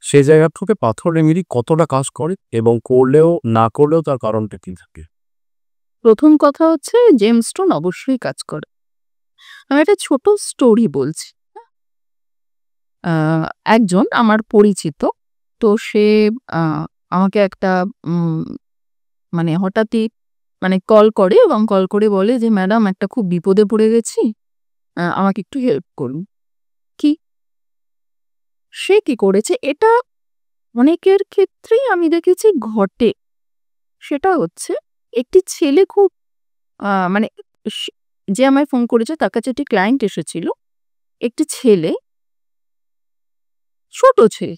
সেই জায়গা থেকে পাথর রেমেডি কতটা কাজ করে এবং করলেও না করলেও তার কারণটা কি থাকে? প্রথম কথা হচ্ছে জেমস্টোন অবশ্যই কাজ করে। আমি একটা ছোট স্টোরি বলছি। একজন আমার পরিচিত, তো সে আমাকে একটা মানে হঠাৎই মানে কল করে, এবং কল করে বলে যে ম্যাডাম একটা খুব বিপদে পড়ে গেছি, আমাকে একটু হেল্প করুন। কি সে কি করেছে, এটা অনেকের ক্ষেত্রেই আমি দেখেছি ঘটে। সেটা হচ্ছে একটি ছেলে খুব মানে যে আমায় ফোন করেছে তার কাছে একটি ক্লায়েন্ট এসেছিল, একটি ছেলে, ছোট ছেলে,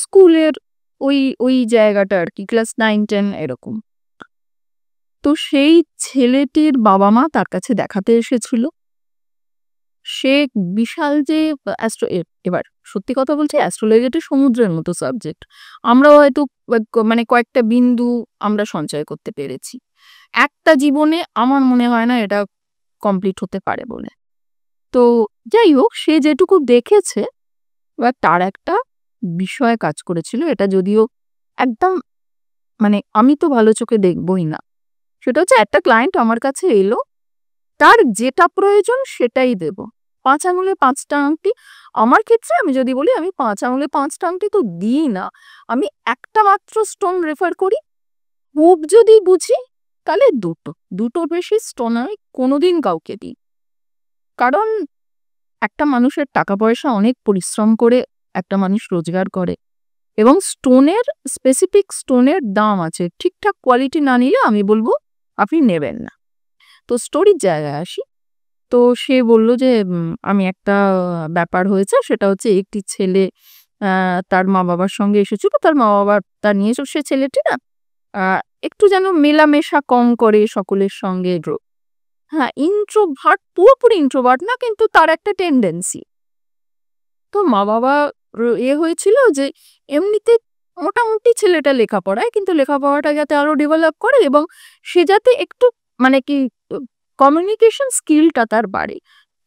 স্কুলের ওই ওই জায়গাটা আর কি, ক্লাস 9-10 এরকম। তো সেই ছেলেটির বাবা মা তার কাছে দেখাতে এসেছিল। সে বিশাল যে এবার সত্যি কথা বলছি, অ্যাস্ট্রোলজি একটা সমুদ্রের মতো সাবজেক্ট। আমরাও হয়তো মানে কয়েকটা বিন্দু আমরা সঞ্চয় করতে পেরেছি। একটা জীবনে আমার মনে হয় না এটা কমপ্লিট হতে পারে বলে। তো যাই হোক, সে যেটুকু দেখেছে এবার তার একটা বিষয় কাজ করেছিল। এটা যদিও একদম মানে আমি তো ভালো চোখে দেখবই না। সেটা হচ্ছে একটা ক্লায়েন্ট আমার কাছে এলো, তার যেটা প্রয়োজন সেটাই দেব। ৫ আঙুলে ৫টা আংটি। আমার ক্ষেত্রে আমি যদি বলি, আমি ৫ আঙুলে ৫টা আংটি তো দিই না। আমি একটা মাত্র স্টোন রেফার করি। খুব যদি বুঝি তাহলে ২টো। ২টোর বেশি স্টোন আমি কোনোদিন কাউকে দিই। কারণ একটা মানুষের টাকা পয়সা অনেক পরিশ্রম করে একটা মানুষ রোজগার করে এবং স্টোনের স্পেসিফিক স্টোনের দাম আছে। ঠিকঠাক কোয়ালিটি না নিলে আমি বলব আপনি নেবেন না। তো স্টোরির জায়গায় আসি। তো সে বলল যে আমি একটা ব্যাপার হয়েছে, সেটা হচ্ছে একটি ছেলে তার মা-বাবার সঙ্গে এসেছিল। তার মা-বাবা তার নিয়ে সে ছেলেটি না আ একটু যেন মেলামেশা কম করে সকলের সঙ্গে। হ্যাঁ, ইন্ট্রোভার্ট, পুরোপুরি ইন্ট্রোভার্ট না, কিন্তু তার একটা টেনডেন্সি। তো মা-বাবা হয়েছিল যে এমনিতে মোটামুটি ছেলেটা লেখাপড়ায়, কিন্তু লেখাপড়াটা যাতে আরো ডেভেলপ করে এবং সে যাতে একটু মানে কি কমিউনিকেশন স্কিলটা তার বাড়ে।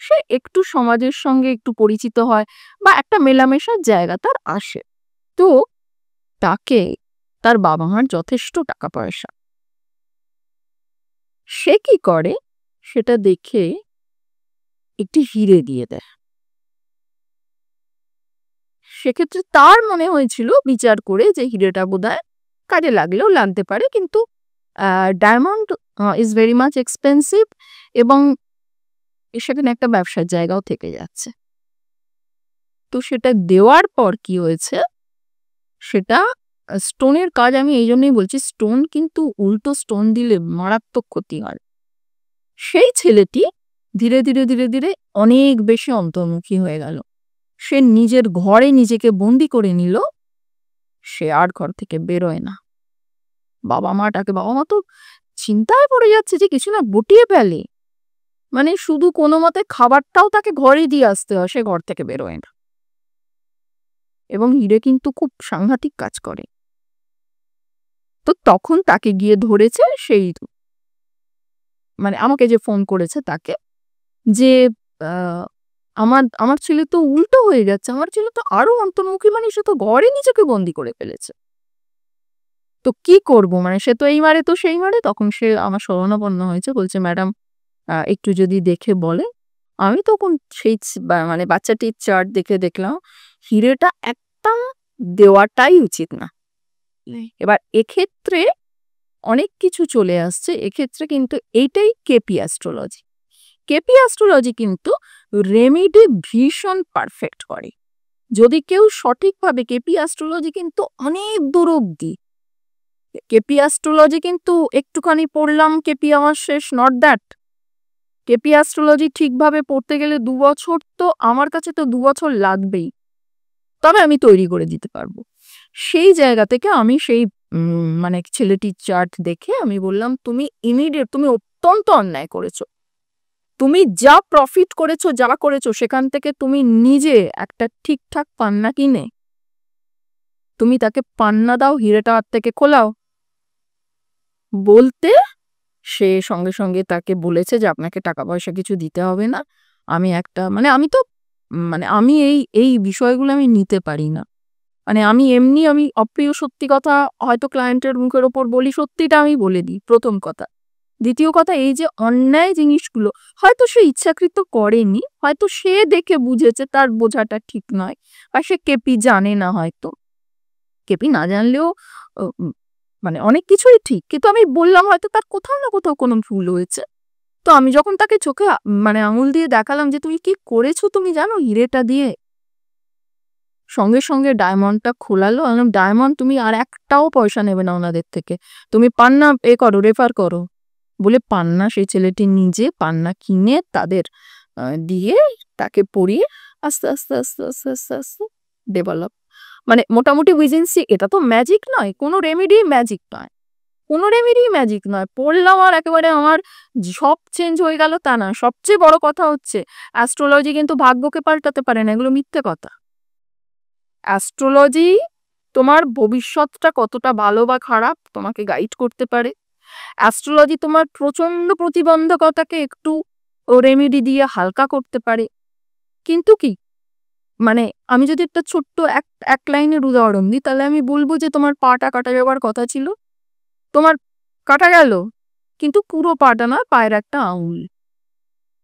সে একটু সমাজের সঙ্গে একটু পরিচিত হয় বা একটা মেলামেশার জায়গা তার আসে। তো তাকে তার বাবা-মার যথেষ্ট টাকা পয়সা। সে কি করে সেটা দেখে একটি হিরে দিয়ে দেয়। সেক্ষেত্রে তার মনে হয়েছিল বিচার করে যে হিরেটা বোধহয় কাজে লাগলেও লাগতে পারে, কিন্তু diamond is very much expensive এবং সেখানে একটা ব্যবসার জায়গাও থেকে যাচ্ছে। তো সেটা দেওয়ার পর কি হয়েছে, সেটা স্টোনের কাজ। আমি এই জন্যই বলছি, স্টোন কিন্তু উল্টো স্টোন দিলে মারাত্মক ক্ষতি হয়। সেই ছেলেটি ধীরে ধীরে ধীরে ধীরে অনেক বেশি অন্তর্মুখী হয়ে গেল। সে নিজের ঘরে নিজেকে বন্দি করে নিল। সে আর ঘর থেকে বেরোয় না। বাবা-মা তো চিন্তায় পড়ে যাচ্ছে যে কিছু না বটিয়ে ফেলে। মানে শুধু কোনোমতে খাবারটাও তাকে ঘরে দিয়ে আসতে হয়, সে ঘর থেকে বেরোয় না। এবং হিরে কিন্তু খুব সাংঘাতিক কাজ করে। তো তখন তাকে গিয়ে ধরেছে সেই মানে আমাকে যে ফোন করেছে তাকে, যে আমার আমার ছেলে তো উল্টো হয়ে যাচ্ছে, আমার ছেলে তো আরো অন্তর্মুখী, মানে সে তো ঘরে নিজেকে বন্দি করে ফেলেছে। তো কি করব, মানে সে তো এই মারে তো সেই মারে। তখন সে আমার শরণাপন্ন হয়েছে, বলছে ম্যাডাম একটু যদি দেখে বলে। আমি তখন সেই মানে বাচ্চাটির চার্ট দেখে দেখলাম হিরেটা একদম দেওয়াটাই উচিত না। এবার এক্ষেত্রে অনেক কিছু চলে আসছে। এক্ষেত্রে কিন্তু এইটাই কেপি অ্যাস্ট্রোলজি। কেপি অ্যাস্ট্রোলজি কিন্তু রেমেডি ভীষণ পারফেক্ট করে যদি কেউ সঠিকভাবে। কেপি অ্যাস্ট্রোলজি কিন্তু অনেক দূর অব্দি। কেপি অ্যাস্ট্রোলজি কিন্তু একটুখানি পড়লাম, কেপি আমার শেষ, নট দ্যাট। কেপি অ্যাস্ট্রোলজি ঠিকভাবে পড়তে গেলে ২ বছর, তো আমার কাছে তো ২ বছর লাগবেই, তবে আমি তৈরি করে দিতে পারবো। সেই জায়গা থেকে আমি সেই মানে ছেলেটির চার্ট দেখে আমি বললাম, তুমি ইমিডিয়েট, তুমি অত্যন্ত অন্যায় করেছো। তুমি যা প্রফিট করেছো, যা করেছো, সেখান থেকে তুমি নিজে একটা ঠিকঠাক পান্না কিনে তুমি তাকে পান্না দাও, হিরেটা হাত থেকে খোলাও। বলতে সে সঙ্গে সঙ্গে তাকে বলেছে যে আপনাকে টাকা পয়সা কিছু দিতে হবে না। আমি একটা মানে আমি তো মানে আমি এই বিষয়গুলো আমি নিতে পারি না। মানে আমি এমনি আমি অপ্রিয় সত্যি কথা হয়তো ক্লায়েন্টের মুখের ওপর বলি, সত্যিটা আমি বলে দিই, প্রথম কথা। দ্বিতীয় কথা, এই যে অন্যায় জিনিসগুলো হয়তো সে ইচ্ছাকৃত করেনি, হয়তো সে দেখে বুঝেছে তার বোঝাটা ঠিক নয়, বা সে কেপি জানে না হয়তো। কেপি না জানলেও মানে অনেক কিছুই ঠিক, কিন্তু আমি বললাম হয়তো তার কোথাও না কোথাও কোনো ভুল হয়েছে। তো আমি যখন তাকে চোখে মানে আঙুল দিয়ে দেখালাম যে তুমি কি করেছো তুমি জানো হিরেটা দিয়ে, সঙ্গে সঙ্গে ডায়মন্ডটা খোলালো। আমি ডায়মন্ড তুমি আর একটাও পয়সা নেবে না ওনাদের থেকে, তুমি পান্না করো, রেফার করো। বলে পান্না সেই ছেলেটি নিজে পান্না কিনে তাদের দিয়ে তাকে পড়িয়ে আস্তে আস্তে আস্তে আস্তে আস্তে আস্তে ডেভেলপ, মানে মোটামুটি বুঝেছি। এটা তো ম্যাজিক নয়, কোনো রেমেডি ম্যাজিক নয়, কোনো রেমেডি ম্যাজিক নয়। পড়লাম আর একেবারে আমার সব চেঞ্জ হয়ে গেল তা না। সবচেয়ে বড় কথা হচ্ছে অ্যাস্ট্রোলজি কিন্তু ভাগ্যকে পাল্টাতে পারে না, এগুলো মিথ্যে কথা। অ্যাস্ট্রোলজি তোমার ভবিষ্যৎটা কতটা ভালো বা খারাপ তোমাকে গাইড করতে পারে। অ্যাস্ট্রোলজি তোমার প্রচন্ড প্রতিবন্ধকতাকে একটু রেমেডি দিয়ে হালকা করতে পারে। কিন্তু কি মানে আমি যদি একটা ছোট্ট এক লাইনের উদাহরণ দিই, তাহলে আমি বলবো যে তোমার পাটা কাটা যাওয়ার কথা ছিল, তোমার কাটা গেল, কিন্তু পুরো পাটা না, পায়ের একটা আঙুল।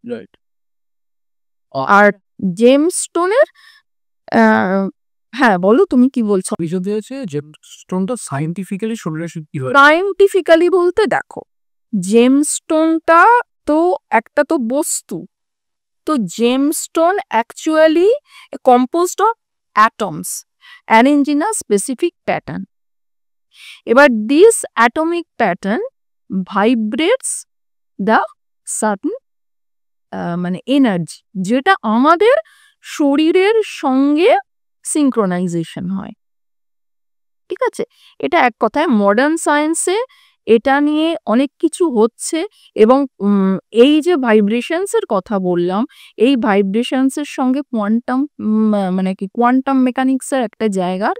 রাইট। আর জেমস স্টোনের হ্যাঁ বলো তুমি কি বলছো। বিষয় হচ্ছে জেমস্টোনটা সায়েন্টিফিক্যালি শরীরে কি হয়? সায়েন্টিফিক্যালি বলতে দেখো, জেমস্টোনটা তো একটা তো বস্তু, তো gemstone actually composed of atoms arrange in a specific pattern. এবার this atomic pattern vibrates the certain মানে এনার্জি, যেটা আমাদের শরীরের সঙ্গে সিঙ্ক্রোনাইজেশন হয়। ঠিক আছে, এটা এক কথায় মডার্ন সায়েন্সে এটা নিয়ে অনেক কিছু হচ্ছে। এবং এই যে ভাইব্রেশনস এর কথা বললাম, এই ভাইব্রেশনস এর সঙ্গে কোয়ান্টাম মানে কি কোয়ান্টাম মেকানিক্স এর একটা জায়গার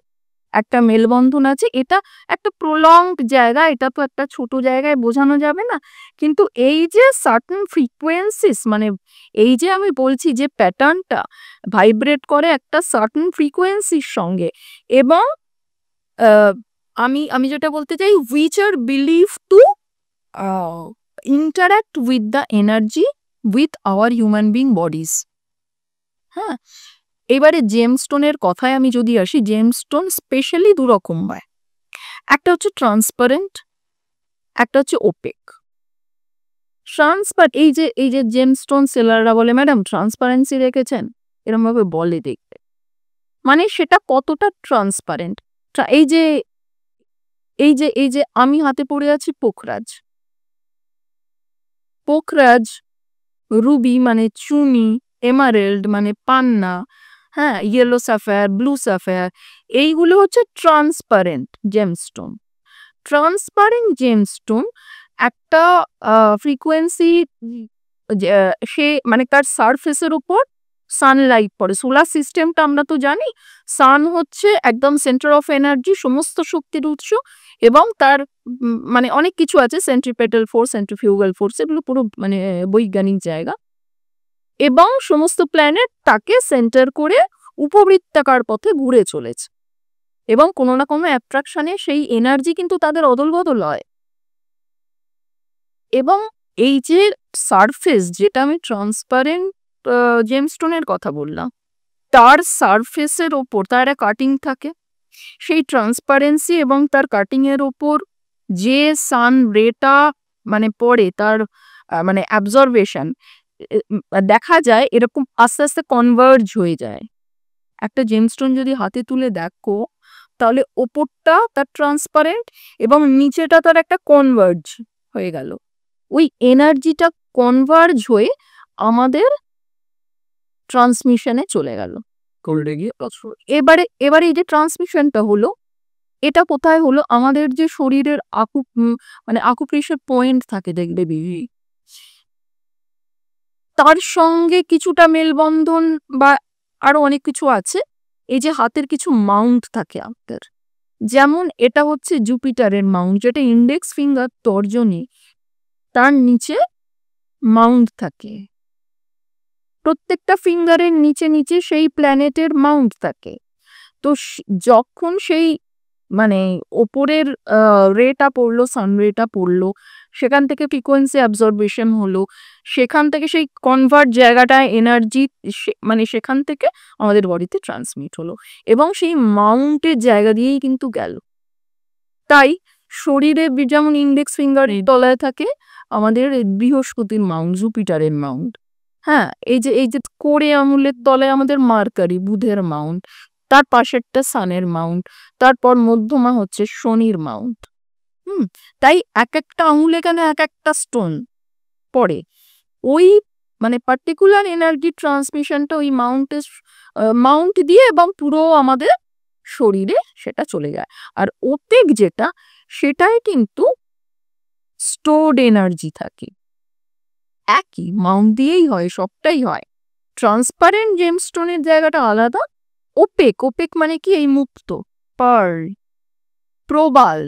একটা মেলবন্ধন আছে। এটা একটা প্রলংড জায়গা, এটা তো একটা ছোট জায়গায় বোঝানো যাবে না। কিন্তু এই যে সার্টেন ফ্রিকোয়েন্সিস, মানে এই যে আমি বলছি যে প্যাটার্নটা ভাইব্রেট করে একটা সার্টেন ফ্রিকোয়েন্সির সঙ্গে, এবং আমি যেটা বলতে চাই, which are believe two interact with the energy with our human being bodies. হ্যাঁ, এবারে জেমস্টোনের কথায় আমি যদি আসি, জেমস্টোন স্পেশালি দু রকম হয়, একটা হচ্ছে ট্রান্সপারেন্ট, একটা হচ্ছে ওপেক। এই যে জেমস্টোন সেলাররা বলে ম্যাডাম ট্রান্সপারেন্সি রেখেছেন, এরকম ভাবে বলে দেখতে, মানে সেটা কতটা ট্রান্সপারেন্ট। এই যে এই যে আমি হাতে পড়ে আছি পোখরাজ, পোখরাজ, রুবি মানে চুনি, এমারেল্ড মানে পান্না, হ্যাঁ, ইয়েলো স্যাফায়ার, ব্লু স্যাফায়ার, এইগুলো হচ্ছে ট্রান্সপারেন্ট জেমস্টোন। ট্রান্সপারেন্ট জেমস্টোন একটা ফ্রিকোয়েন্সি, সে মানে তার সারফেসের উপর সানলাইট পড়ে। সোলার সিস্টেমটা আমরা তো জানি, সান হচ্ছে একদম সেন্টার অফ এনার্জি, সমস্ত শক্তির উৎস, এবং তার মানে অনেক কিছু আছে, সেন্ট্রিপেটাল ফোর্স, সেন্ট্রিফিউগাল ফোর্স, এগুলো পুরো মানে বৈজ্ঞানিক জায়গা। এবং সমস্ত প্ল্যানেট তাকে সেন্টার করে উপবৃত্তাকার পথে ঘুরে চলেছে, এবং কোনো না কোনো অ্যাট্রাকশনে সেই এনার্জি কিন্তু তাদের অদল বদল হয়। এবং এই যে সারফেস, যেটা আমি ট্রান্সপারেন্ট জেমস্টোনের কথা বললাম, তার সারফেসের ওপর তার একটা কাটিং থাকে, সেই ট্রান্সপারেন্সি এবং তার কাটিং এর ওপর যে সান রেটা মানে পড়ে, তার মানে অ্যাবজর্বেশন দেখা যায় এরকম আস্তে আস্তে কনভার্জ হয়ে যায়। একটা জেমস্টোন যদি হাতে তুলে দেখো, তাহলে ওপরটা তার ট্রান্সপারেন্ট এবং নিচেটা তার একটা কনভার্জ হয়ে গেল। ওই এনার্জিটা কনভার্জ হয়ে আমাদের ট্রান্সমিশনে চলে গেল। এবারে এই যে ট্রান্সমিশনটা হলো, এটা কোথায় হলো? আমাদের যে শরীরের মানে আকুপ্রেশার পয়েন্ট থাকে দেখবে বেবি, তার সঙ্গে কিছুটা মেলবন্ধন বা আরো অনেক কিছু আছে। এই যে হাতের কিছু মাউন্ট থাকে আমাদের, যেমন এটা হচ্ছে জুপিটারের মাউন্ট, যেটা ইন্ডেক্স ফিঙ্গার তর্জনী, তার নিচে মাউন্ট থাকে। প্রত্যেকটা ফিঙ্গারের নিচে নিচে সেই প্ল্যানেটের মাউন্ট থাকে। তো যখন সেই মানে ওপরের রেটা পড়লো, সান রেটা পড়লো, সেখান থেকে ফ্রিকোয়েন্সি অ্যাবজর্বেশন হলো, সেখান থেকে সেই কনভার্ট জায়গাটায় এনার্জি মানে সেখান থেকে আমাদের বডিতে ট্রান্সমিট হলো, এবং সেই মাউন্টের জায়গা দিয়েই কিন্তু গেল। তাই শরীরে যেমন ইন্ডেক্স ফিঙ্গার তলায় থাকে আমাদের বৃহস্পতির মাউন্ট, জুপিটারের মাউন্ট, হ্যাঁ, এই যে কোরে আঙুলের তলায় আমাদের মার্কারি, বুধের মাউন্ট, তার পাশেরটা সানের মাউন্ট, তারপর মধ্যমা হচ্ছে শনির মাউন্ট। তাই এক একটা আঙুলে কেন এক একটা স্টোন পড়ে, ওই মানে পার্টিকুলার এনার্জি ট্রান্সমিশনটা ওই মাউন্ট দিয়ে এবং পুরো আমাদের শরীরে সেটা চলে যায়। আর ওপেক যেটা, সেটাই কিন্তু স্টোরড এনার্জি থাকে, একই মাউন্ট দিয়েই হয়, সবটাই হয়। ট্রান্সপারেন্ট জেমস্টোনের জায়গাটা আলাদা, ওপেক, ওপেক মানে কি এই মুক্ত, পার্ল, প্রবাল,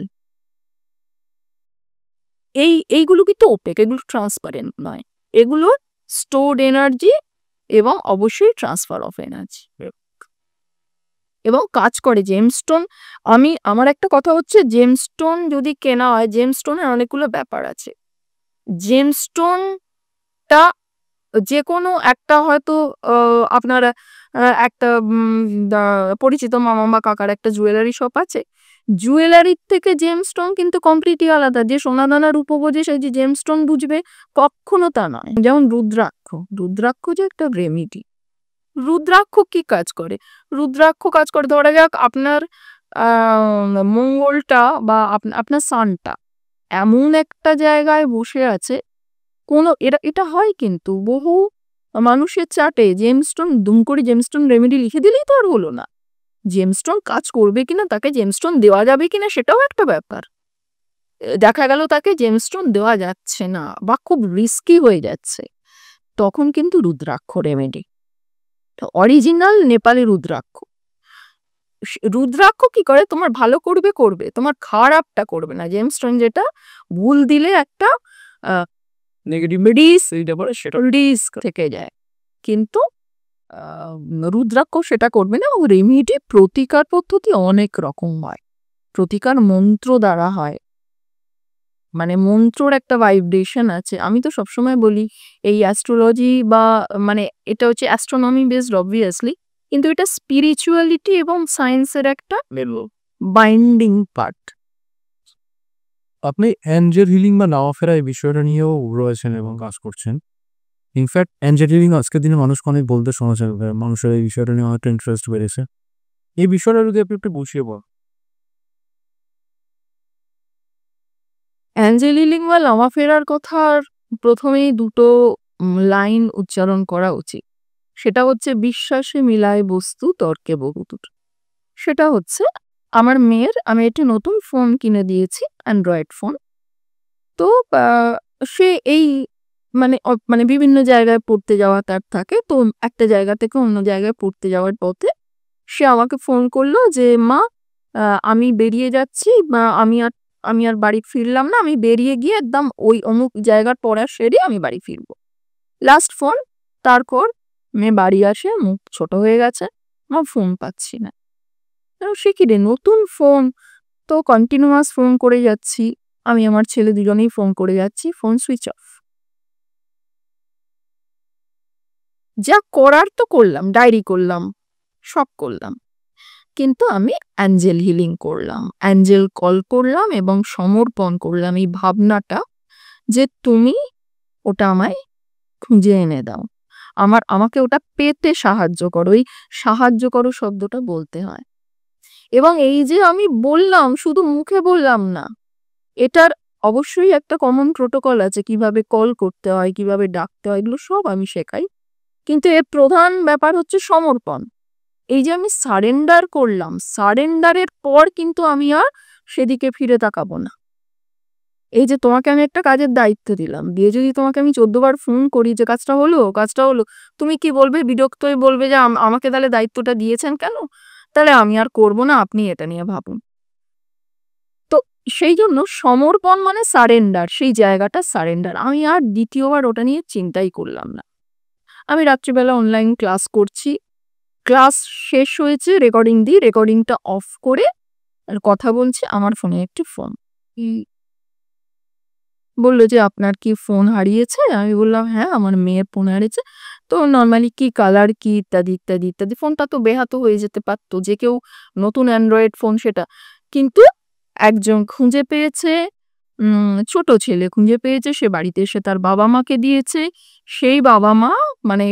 এইগুলো কিন্তু ওপেক, এগুলো ট্রান্সপারেন্ট নয়, এগুলো স্টোরড এনার্জি এবং অবশ্যই ট্রান্সফার অফ এনার্জি এবং কাজ করে জেমস্টোন। আমার একটা কথা হচ্ছে, জেমস্টোন যদি কেনা হয়, জেমস্টোনের অনেকগুলো ব্যাপার আছে। জেমস্টোনটা যে কোনো একটা হয়তো আপনার একটা পরিচিত মামা বা কাকার একটা জুয়েলারি শপ আছে, জুয়েলারির থেকে জেমস্টোন কিন্তু কমপ্লিটলি আলাদা। যে সোনাদানা রূপো বোঝে সে যে জেমস্টোন বুঝবে, কখনো তা নয়। যেমন রুদ্রাক্ষ, রুদ্রাক্ষ যে একটা রেমিডি। রুদ্রাক্ষ কি কাজ করে? রুদ্রাক্ষ কাজ করে, ধরা যাক আপনার মঙ্গলটা বা আপনার সানটা এমন একটা জায়গায় বসে আছে, এটা হয় কিন্তু বহু মানুষের চার্টে জেমস্টোন দুম করে জেমস্টোন রেমেডি লিখে দিলেই তো আর হলো না। জেমস্টোন কাজ করবে কিনা, তাকে জেমস্টোন দেওয়া যাবে কিনা, সেটাও একটা ব্যাপার। দেখা গেল তাকে জেমস্টোন দেওয়া যাচ্ছে না বা খুব রিস্কি হয়ে যাচ্ছে, তখন কিন্তু রুদ্রাক্ষ রেমেডি, অরিজিনাল নেপালি রুদ্রাক্ষ। রুদ্রাক্ষ কি করে, তোমার ভালো করবে করবে, তোমার খারাপটা করবে না। জেমস্টোন যেটা ভুল দিলে একটা নেগেটিভ রিস্ক থেকে যায়, কিন্তু রুদ্রাক্ষ সেটা করবে না। ও রেমিডি প্রতিকার পদ্ধতি অনেক রকম হয়, প্রতিকার মন্ত্র দ্বারা হয়, মানে মন্ত্রর একটা ভাইব্রেশন আছে। আমি তো সবসময় বলি এই অ্যাস্ট্রোলজি বা মানে এটা হচ্ছে অ্যাস্ট্রোনমি বেসড অবভিয়াসলি, কিন্তু এটা স্পিরিচুয়ালিটি এবং সায়েন্সের একটা বাইন্ডিং পার্ট। আপনি অ্যাঞ্জেল হিলিং বা নাওয়া ফেরা এই বিষয়টা নিয়েও রয়েছেন এবং কাজ করছেন। ইনফ্যাক্ট অ্যাঞ্জেল হিলিং আজকের দিনে মানুষকে অনেক বলতে শোনা যায়, মানুষের এই বিষয়টা নিয়ে অনেকটা ইন্টারেস্ট বেড়েছে। এই বিষয়টা যদি আপনি একটু বুঝিয়ে বল। অ্যাঞ্জেল হিলিং বা লামা ফেরার কথার প্রথমেই দুটো লাইন উচ্চারণ করা উচিত। সেটা হচ্ছে বিশ্বাসে মিলায় বস্তু, তর্কে বহুদূর। সেটা হচ্ছে আমার মেয়ের, আমি একটি নতুন ফোন কিনে দিয়েছি, অ্যান্ড্রয়েড ফোন। তো সে এই মানে বিভিন্ন জায়গায় পড়তে যাওয়া তার থাকে, তো একটা জায়গা থেকে অন্য জায়গায় পড়তে যাওয়ার পথে সে আমাকে ফোন করলো যে মা আমি বেরিয়ে যাচ্ছি, বা আমি আর বাড়ি ফিরলাম না, আমি বেরিয়ে গিয়ে একদম ওই অমুক জায়গার পড়া সেরে আমি বাড়ি ফিরবো। Last phone. তারপর মেয়ে বাড়ি আসে, মুখ ছোট হয়ে গেছে, আমার ফোন পাচ্ছি না। সে কি রে, নতুন ফোন, তো কন্টিনিউয়াস ফোন করে যাচ্ছি, আমি আমার ছেলে দুজনেই ফোন করে যাচ্ছি, ফোন সুইচ অফ। যা করার তো করলাম, ডায়েরি করলাম, সব করলাম, কিন্তু আমি অ্যাঞ্জেল হিলিং করলাম, অ্যাঞ্জেল কল করলাম এবং সমর্পণ করলাম এই ভাবনাটা যে তুমি ওটা আমায় খুঁজে এনে দাও, আমাকে ওটা পেতে সাহায্য করো। এই সাহায্য করো শব্দটা বলতে হয়, এবং এই যে আমি বললাম, শুধু মুখে বললাম না, এটার অবশ্যই একটা কমন প্রোটোকল আছে, কিভাবে কল করতে হয়, কিভাবে ডাকতে হয়, এগুলো সব আমি শেখাই। কিন্তু এর প্রধান ব্যাপার হচ্ছে সমর্পণ। এই যে আমি সারেন্ডার করলাম, সারেন্ডারের পর কিন্তু আমি আর সেদিকে ফিরে তাকাবো না। এই যে তোমাকে আমি একটা কাজের দায়িত্ব দিলাম, দিয়ে যদি তোমাকে আমি 14 বার ফোন করি যে কাজটা হলো, তুমি কি বলবে? বিরক্ত হয়ে বলবে যে আমাকে তাহলে দায়িত্বটা দিয়েছেন কেন, তাহলে আমি আর করবো না, আপনি এটা নিয়ে ভাবুন। তো সেই জন্য সমর্পণ মানে সারেন্ডার, সেই জায়গাটা সারেন্ডার। আমি আর দ্বিতীয়বার ওটা নিয়ে চিন্তাই করলাম না। আমি রাত্রিবেলা অনলাইন ক্লাস করছি, ক্লাস শেষ হয়েছে, রেকর্ডিং দিই, রেকর্ডিংটা অফ করে আর কথা বলছি, আমার ফোনে একটি ফোন বললো যে আপনার কি ফোন হারিয়েছে? আমি বললাম হ্যাঁ, আমার মেয়ের ফোন হারিয়েছে। তো নর্মালি কি কালার, কি ইত্যাদি ইত্যাদি ইত্যাদি। ফোনটা তো বেহাত হয়ে যেতে পারতো, যে কেউ নতুন অ্যান্ড্রয়েড ফোন সেটা, কিন্তু একজন খুঁজে পেয়েছে, ছোট ছেলে খুঁজে পেয়েছে, সে বাড়িতে এসে তার বাবা মাকে দিয়েছে। সেই বাবা মা মানে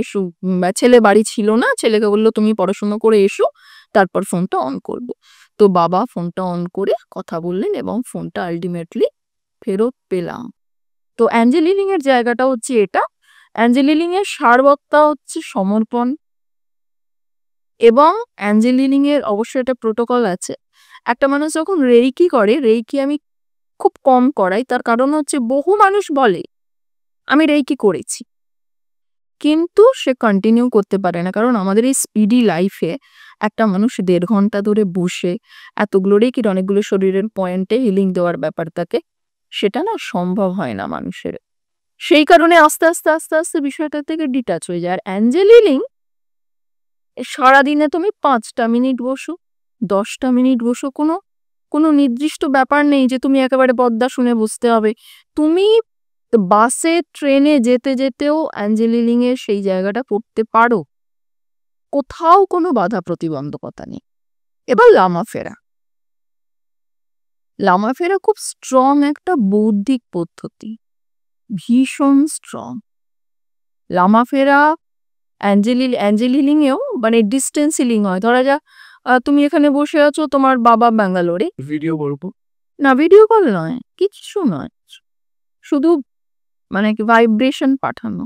ছেলে বাড়ি ছিল না, ছেলেকে বললো তুমি পড়াশুনো করে এসো, তারপর ফোনটা অন করবো। তো বাবা ফোনটা অন করে কথা বললেন এবং ফোনটা আলটিমেটলি ফেরত পেলাম। তো অ্যাঞ্জেল হিলিং এর জায়গাটা হচ্ছে এটা। অ্যাঞ্জেল হিলিং এর সারবত্তা হচ্ছে সমর্পণ, এবং অ্যাঞ্জেল হিলিং এর অবশ্যই একটা প্রোটোকল আছে। একটা মানুষ যখন রেইকি করে, রেইকি আমি খুব কম করাই, তার কারণ হচ্ছে বহু মানুষ বলে আমি রেইকি করেছি, কিন্তু সে কন্টিনিউ করতে পারে না, কারণ আমাদের এই স্পিডি লাইফে একটা মানুষ 1.5 ঘন্টা ধরে বসে এতগুলোরই কি অনেকগুলো শরীরের পয়েন্টে হিলিং দেওয়ার ব্যাপার থাকে, সেটা না সম্ভব হয় না মানুষের। সেই কারণে আস্তে, আস্তে, আস্তে, আস্তে বিষয়টা থেকে ডিটাচ হয়ে যায়। আর অ্যাঞ্জেল হিলিং সারাদিনে তুমি 5টা মিনিট বসো, 10টা মিনিট বসো, কোনো নির্দিষ্ট ব্যাপার নেই যে তুমি একেবারে পর্দা শুনে বসতে হবে। তুমি বাসে, ট্রেনে যেতে যেতেও অ্যাঞ্জেল হিলিং এর সেই জায়গাটা করতে পারো। কোথাও কোনো বাধা প্রতিবন্ধকতা নেই। এবার লামাফেরা। লামাফেরা খুব স্ট্রং একটা বৌদ্ধিক পদ্ধতি, ভীষণ স্ট্রং। লামাফেরা অ্যাঞ্জেল হিলিং এও মানে ডিস্টেন্স হিলিং হয়। ধরা যাক তুমি এখানে বসে আছো, তোমার বাবা ব্যাঙ্গালোরে। ভিডিও বলবো না, ভিডিও কল নয়, কিচ্ছু নয়, শুধু মানে কি ভাইব্রেশন পাঠানো,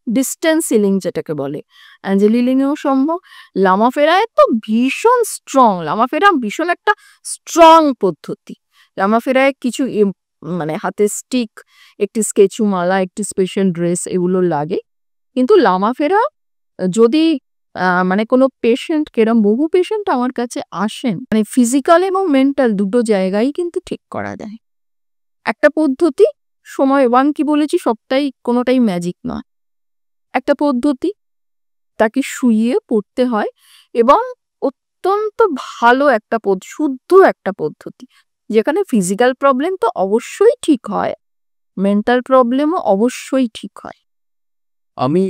ডিস্টেন্স হিলিং যেটাকে বলে। অ্যাঞ্জেল হিলিং এও সম্ভব। লামাফেরায় তো ভীষণ স্ট্রং, লামাফেরা ভীষণ একটা স্ট্রং পদ্ধতি। লামাফেরায় কিছু মানে হাতে স্টিক, একটি স্কেচু মালা, একটি স্পেশাল ড্রেস এগুলো লাগে। কিন্তু লামাফেরা যদি মানে কোনো পেশেন্ট, কেরম বহু পেশেন্ট আমার কাছে আসেন, মানে ফিজিক্যাল এবং মেন্টাল দুটো জায়গায় কিন্তু ঠিক করা যায়। একটা পদ্ধতি, সময়বান কি বলেছি, সবটাই কোনোটাই ম্যাজিক নয়। একটা পদ্ধতি, তাকে শুইয়ে পড়তে হয় এবং অত্যন্ত ভালো একটা শুদ্ধ একটা পদ্ধতি, যেখানে ফিজিক্যাল প্রবলেম তো অবশ্যই ঠিক হয়, মেন্টাল প্রবলেমও অবশ্যই ঠিক হয়। আমি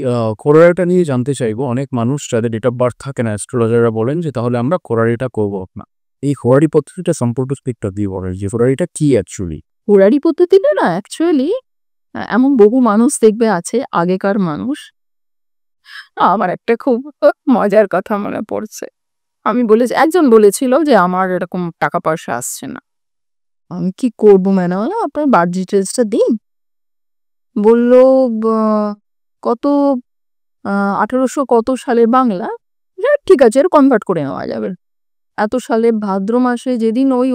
কোরারিটা নিয়ে জানতে চাইবো। অনেক মানুষ যাদের ডেট অফ বার্থ থাকে না, অ্যাস্ট্রোলজাররা বলেন যে তাহলে আমরা কোরারিটা করবো না। এই কোরারি পদ্ধতিটা সম্পর্কে স্পিকটা দিয়ে বলেন যে কোরারিটা কি অ্যাকচুয়ালি। কোরারি পদ্ধতিটা না অ্যাকচুয়ালি এমন বহু মানুষ দেখবে আছে, আগেকার মানুষ। আমার একটা খুব মজার কথা মনে পড়ছে। একজন বলেছিল যে আমার এরকম টাকা পয়সা আসছে না। আমি কি করবো ম্যাডাম, আপনার বার্থ ডিটেলসটা দিন। বললো কত 1800 কত সালে বাংলা, ঠিক আছে, এর কনভার্ট করে নেওয়া যাবে। এত সালে ভাদ্র মাসে যেদিন ওই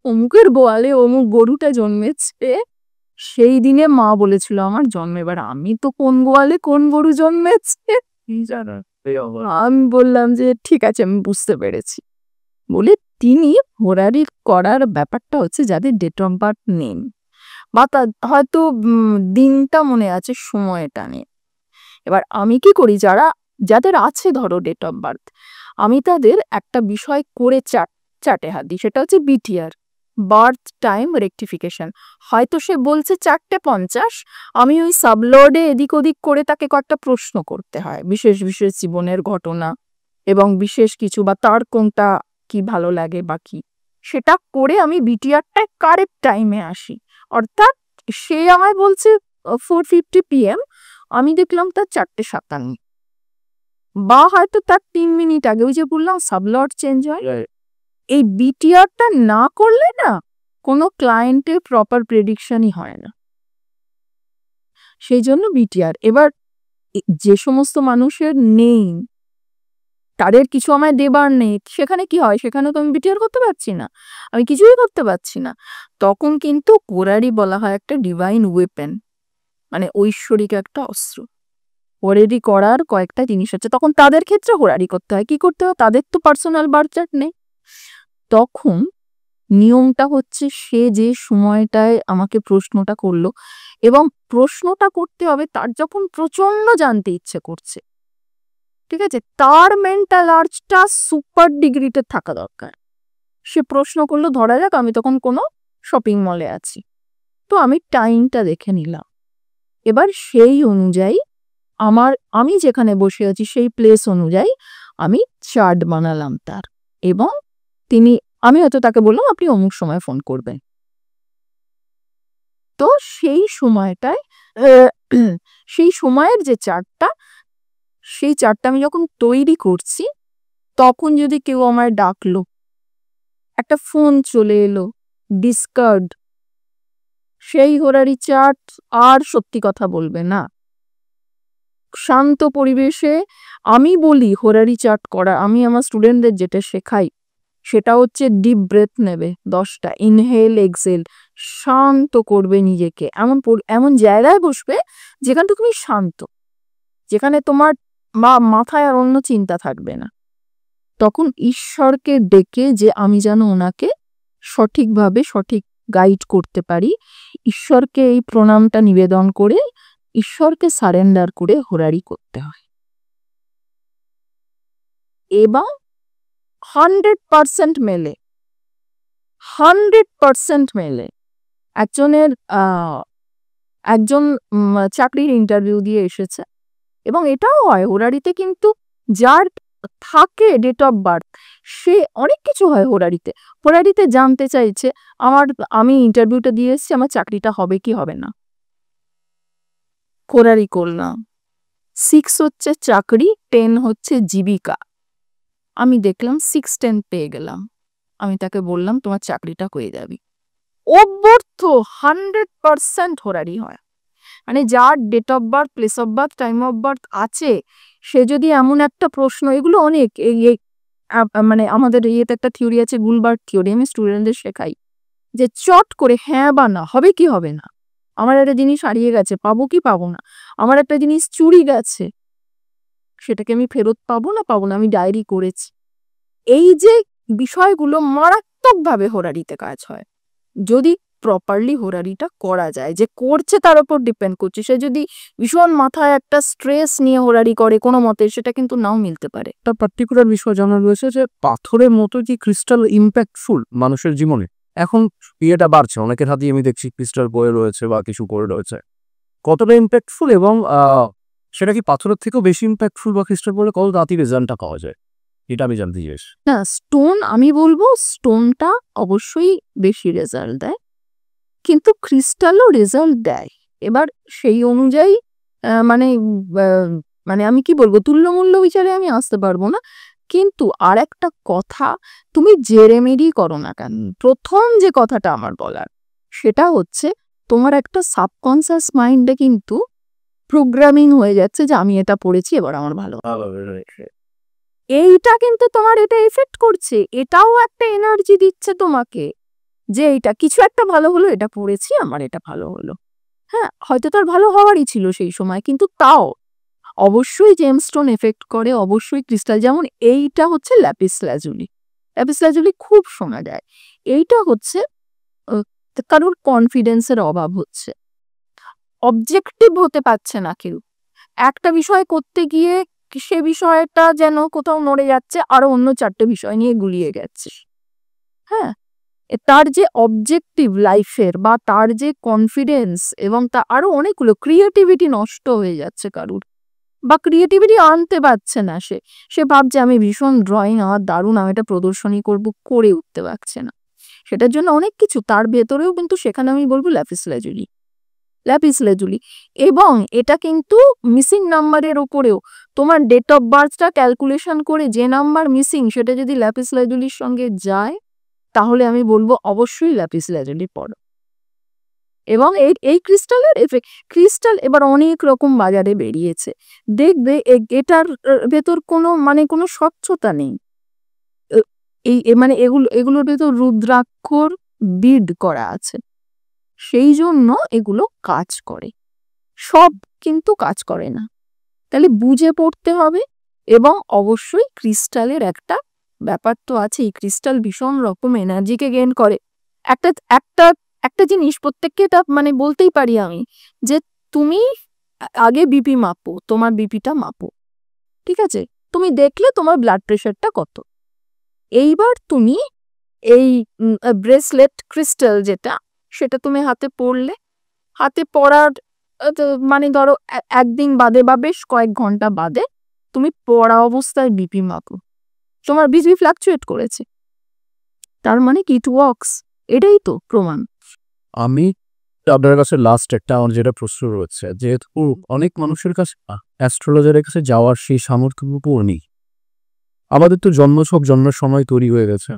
অমুকের গোয়ালে অমুক গরুটা জন্মেছে, সেই দিনে মা বলেছিল আমার জন্ম। এবার আমি তো কোন গোয়ালে কোন গরু জন্মেছে আমি বললাম যে ঠিক আছে, আমি বুঝতে পেরেছি। বলে তিনি হোরারি করার ব্যাপারটা হচ্ছে যাদের ডেট অফ বার্থ নেই বা হয়তো দিনটা মনে আছে, সময়টা নেই। এবার আমি কি করি, যাদের আছে ধরো ডেট অফ বার্থ, আমি তাদের একটা বিষয় করে চাটে হাত দিই, সেটা হচ্ছে বিটিআর, বার্থ টাইম রেকটিফিকেশন। হয়তো সে বলছে 4:50, আমি ওই সাবলোডে এদিক ওদিক করে তাকে কয়েকটা প্রশ্ন করতে হয়, বিশেষ বিশেষ জীবনের ঘটনা এবং বিশেষ কিছু, বা তার কোনটা কি ভালো লাগে বা কি, সেটা করে আমি বিটিআরটা কারেক্ট টাইমে আসি। অর্থাৎ সে আমায় বলছে 4:50 PM, আমি দেখলাম তার 4:57, বা হয়তো তার 3 মিনিট আগে। ওই যে বললাম সাবলট চেঞ্জ হয়। এই বিটিআরটা না করলে না কোনো ক্লায়েন্টের প্রপার প্রেডিকশনই হয় না, সেই জন্য বিটিআর। এবার যে সমস্ত মানুষের নেই, তাদের কিছু আমায় দেবার নেই, সেখানে কি হয়, সেখানে তো আমি বিটিআর করতে পারছি না, আমি কিছুই করতে পারছি না। তখন কিন্তু কোরারি বলা হয় একটা ডিভাইন ওয়েপেন, মানে ঐশ্বরিক একটা অস্ত্র। হোরারি করার কয়েকটা জিনিস আছে, তখন তাদের ক্ষেত্রে হোরারি করতে হয়। কি করতে হয়, তাদের তো পার্সোনাল বার্থ চার্ট নেই। তখন নিয়মটা হচ্ছে, সে যে সময়টায় আমাকে প্রশ্নটা করলো, এবং প্রশ্নটা করতে হবে তার যখন প্রচন্ড জানতে ইচ্ছে করছে, ঠিক আছে, তার মেন্টাল আর্চটা সুপার ডিগ্রিতে থাকা দরকার। সে প্রশ্ন করলো, ধরা যাক আমি তখন কোনো শপিং মলে আছি, তো আমি টাইমটা দেখে নিলাম। এবার সেই অনুযায়ী আমি যেখানে বসে আছি সেই প্লেস অনুযায়ী আমি চার্ট বানালাম তার, এবং আমি হয়তো তাকে বললাম আপনি অমুক সময় ফোন করবেন। তো সেই সময়টায় সেই সময়ের যে চার্টটা, সেই চার্টটা আমি যখন তৈরি করছি, তখন যদি কেউ আমায় ডাকলো, একটা ফোন চলে এলো, ডিসকার্ড, সেই হোরারি চার্ট আর সত্যি কথা বলবে না। শান্ত পরিবেশে আমি বলি হোরারি চার্ট করা, আমি আমার স্টুডেন্টদের যেটা শেখাই সেটা হচ্ছে ডিপ ব্রেথ নেবে 10টা, ইনহেল এক্সেল, শান্ত করবে নিজেকে, এমন জায়গায় বসবে যেখানটা তুমি শান্ত, যেখানে তোমার বা মাথায় আর অন্য চিন্তা থাকবে না। তখন ঈশ্বরকে ডেকে যে আমি যেন ওনাকে সঠিকভাবে সঠিক গাইড করতে পারি, ঈশ্বরকে এই প্রণামটা নিবেদন করে ঈশ্বরকে সারেন্ডার করে হোরারি করতে হয়। এবং 100% মেলে, 100% মেলে। একজন চাকরির ইন্টারভিউ দিয়ে এসেছে, এবং এটাও হয় হোরারিতে, কিন্তু যার থাকে ডেট অফ বার্থ সে অনেক কিছু হয় হোরারিতে। হোরারিতে জানতে চাইছে আমি ইন্টারভিউটা দিয়ে এসেছি, আমার চাকরিটা হবে কি হবে না। হোরারি করলাম, 6 হচ্ছে চাকরি, 10 হচ্ছে জীবিকা। আমি দেখলাম 6-10 পেয়ে গেলাম। আমি তাকে বললাম তোমার চাকরিটা হয়ে যাবে। অব্যর্থ 100% হোরারি হয়। মানে যার date of birth, place of birth, time of birth আছে, সে যদি এমন একটা প্রশ্ন, এগুলো অনেক মানে আমাদের ইয়েতে একটা থিওরি আছে, গুলবার্ট থিওরি, আমি স্টুডেন্টদের শেখাই যে চট করে হ্যাঁ বা না, হবে কি হবে না, আমার একটা জিনিস হারিয়ে গেছে, পাবো কি পাবো না, আমার একটা জিনিস চুরি গেছে, সেটাকে আমি ফেরত পাবো না পাবো না, আমি ডায়েরি করেছি। এই যে বিষয়গুলো মারাত্মকভাবে হোরারিতে কাজ হয় যদি প্রপারলি হোরারিটা করা যায়। যে করছে তার উপর ডিপেন্ড করছে, সে যদি ভীষণ মাথায় একটা স্ট্রেস নিয়ে হোরারি করে কোনো মতে, সেটা কিন্তু নাও মিলতে পারে। একটা পার্টিকুলার বিষয় জানা রয়েছে যে পাথরের মতো কি ক্রিস্টাল ইম্প্যাক্টফুল মানুষের জীবনে? এখন ইয়েটা বাড়ছে, অনেকের হাতেই আমি দেখছি ক্রিস্টাল বয়ে রয়েছে বা কিছু করে রয়েছে। কতটা ইম্প্যাক্টফুল, এবং সেটা কি পাথরের থেকেও বেশি ইম্প্যাক্টফুল, বা ক্রিস্টাল বলে কত তাড়াতাড়ি রেজাল্টটা পাওয়া যায়, এটা আমি জানতে চাইছি। না, স্টোন আমি বলবো স্টোনটা অবশ্যই বেশি রেজাল্ট দেয়, কিন্তু ক্রিস্টালও রেজাল্ট দেয়। এবার সেই অনুযায়ী মানে আমি কি বলবো, তুল্যমূল্য বিচারে আমি আসতে পারবো না। কিন্তু আর একটা কথা, তুমি যে রেমেডি করো না কেন, প্রথম যে কথাটা আমার বলার সেটা হচ্ছে তোমার একটা সাবকনসিয়াস মাইন্ডে কিন্তু প্রোগ্রামিং হয়ে যাচ্ছে যে আমি এটা পড়েছি, এবার আমার ভালো হবে। এইটা কিন্তু তোমার এটা এফেক্ট করছে, এটাও একটা এনার্জি দিচ্ছে তোমাকে যে এটা কিছু একটা ভালো হলো, এটা পড়েছি, আমার এটা ভালো হলো। হ্যাঁ, হয়তো তার ভালো হওয়ারই ছিল সেই সময়, কিন্তু তাও অবশ্যই জেমস্টোন এফেক্ট করে, অবশ্যই ক্রিস্টাল। যেমন এইটা হচ্ছে ল্যাপিস লাজুলি, ল্যাপিস লাজুলি খুব শোনা যায়। এইটা হচ্ছে কারোর কনফিডেন্সের অভাব হচ্ছে, অবজেক্টিভ হতে পারছে না কেউ, একটা বিষয় করতে গিয়ে সে বিষয়টা যেন কোথাও নড়ে যাচ্ছে, আরো অন্য 4টে বিষয় নিয়ে গুলিয়ে গেছে। হ্যাঁ, তার যে অবজেক্টিভ লাইফের বা তার যে কনফিডেন্স, এবং তা আরো অনেকগুলো ক্রিয়েটিভিটি নষ্ট হয়ে যাচ্ছে কারুর, বা ক্রিয়েটিভিটি আনতে পারছে না। সে ভাবছে আমি ভীষণ ড্রয়িং, আমার দারুণ, আমি এটা প্রদর্শনী করব, করে উঠতে পারছে না। সেটার জন্য অনেক কিছু তার ভেতরেও, কিন্তু সেখানে আমি বলবো ল্যাপিস লাজুলি। এবং এটা কিন্তু মিসিং নাম্বারের ওপরেও, তোমার ডেট অফ বার্থটা ক্যালকুলেশন করে যে নাম্বার মিসিং, সেটা যদি ল্যাপিস লাজুলির সঙ্গে যায়, তাহলে আমি বলবো অবশ্যই ল্যাপিস লাজুলি পড়ো। এবং এই ক্রিস্টালের এফেক্ট, ক্রিস্টাল এবার অনেক রকম বাজারে বেরিয়েছে, দেখবে এটার ভেতর কোনো স্বচ্ছতা নেই। মানে এগুলোর ভেতর রুদ্রাক্ষর বিড করা আছে, সেই জন্য এগুলো কাজ করে, সব কিন্তু কাজ করে না। তাহলে বুঝে পড়তে হবে। এবং অবশ্যই ক্রিস্টালের একটা ব্যাপার তো আছে, এই ক্রিস্টাল ভীষণ রকম এনার্জিকে গেইন করে। একটা একটা একটা জিনিস প্রত্যেককে এটা মানে বলতেই পারি আমি, যে তুমি আগে বিপি মাপো, তোমার বিপিটা মাপো, ঠিক আছে? তুমি দেখলে তোমার ব্লাড প্রেশারটা কত। এইবার তুমি এই ব্রেসলেট ক্রিস্টাল যেটা, সেটা তুমি হাতে পরলে, হাতে পরার মানে ধরো একদিন বাদে বা বেশ কয়েক ঘন্টা বাদে তুমি পড়া অবস্থায় বিপি মাপো, তোমার বিপি ফ্লাকচুয়েট করেছে, তার মানে কি ইট ওয়ার্কস। এটাই তো প্রমাণ। আমি আপনার কাছে লাস্ট একটা আমার যেটা প্রশ্ন রয়েছে, যেহেতু অনেক মানুষের কাছে অ্যাস্ট্রোলজারের কাছে যাওয়ার সেই সামর্থ্য নেই, আমাদের তো জন্মছক জন্মের সময় তৈরি হয়ে গেছে,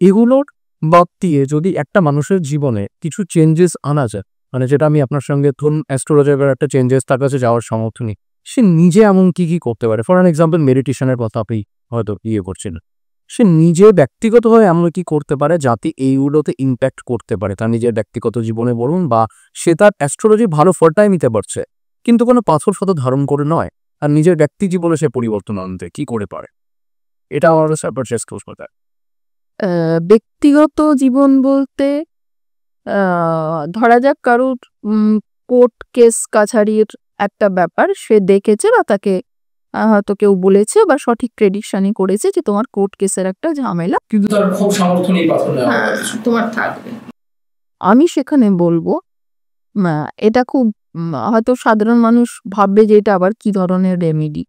এগুলোর বাদ দিয়ে যদি একটা মানুষের জীবনে কিছু চেঞ্জেস আনা যায়, মানে যেটা আমি আপনার সঙ্গে ধরুন অ্যাস্ট্রোলজারের একটা চেঞ্জেস তার কাছে যাওয়ার সামর্থ্য নেই, সে নিজে এমন কি করতে পারে? ফর অ্যান এক্সাম্পল, মেডিটেশনের কথা আপনি হয়তো করছেন, সে নিজে ব্যক্তিগতভাবে এমন কি করতে পারে যাতে এইগুলোতে ইম্প্যাক্ট করতে পারে তার নিজের ব্যক্তিগত জীবনে বলুন, বা সে তার অ্যাস্ট্রোলজি ভালো ফলটাই নিতে পারছে, কিন্তু কোনো পাথর শত ধারণ করে নয়, আর নিজের ব্যক্তি জীবনে সে পরিবর্তন আনতে কি করে পারে? এটা আমার সার্ভার শেষ ক্লোজ করতে। ব্যক্তিগত জীবন বলতে ধরা যাক কারোর কোর্ট কেস কাছারির একটা ব্যাপার সে দেখেছে বা তাকে হয়তো কেউ বলেছে বা সঠিক প্রেডিকশনই করেছে যে তোমার কোর্ট কেসের একটা ঝামেলা, কিন্তু তার খুব সামর্থ্য নেই পাথর নেওয়ার। হ্যাঁ, তোমার থাকবে। আমি সেখানে বলবো এটা খুব হয়তো সাধারণ মানুষ ভাববে যে এটা আবার কি ধরনের রেমেডি।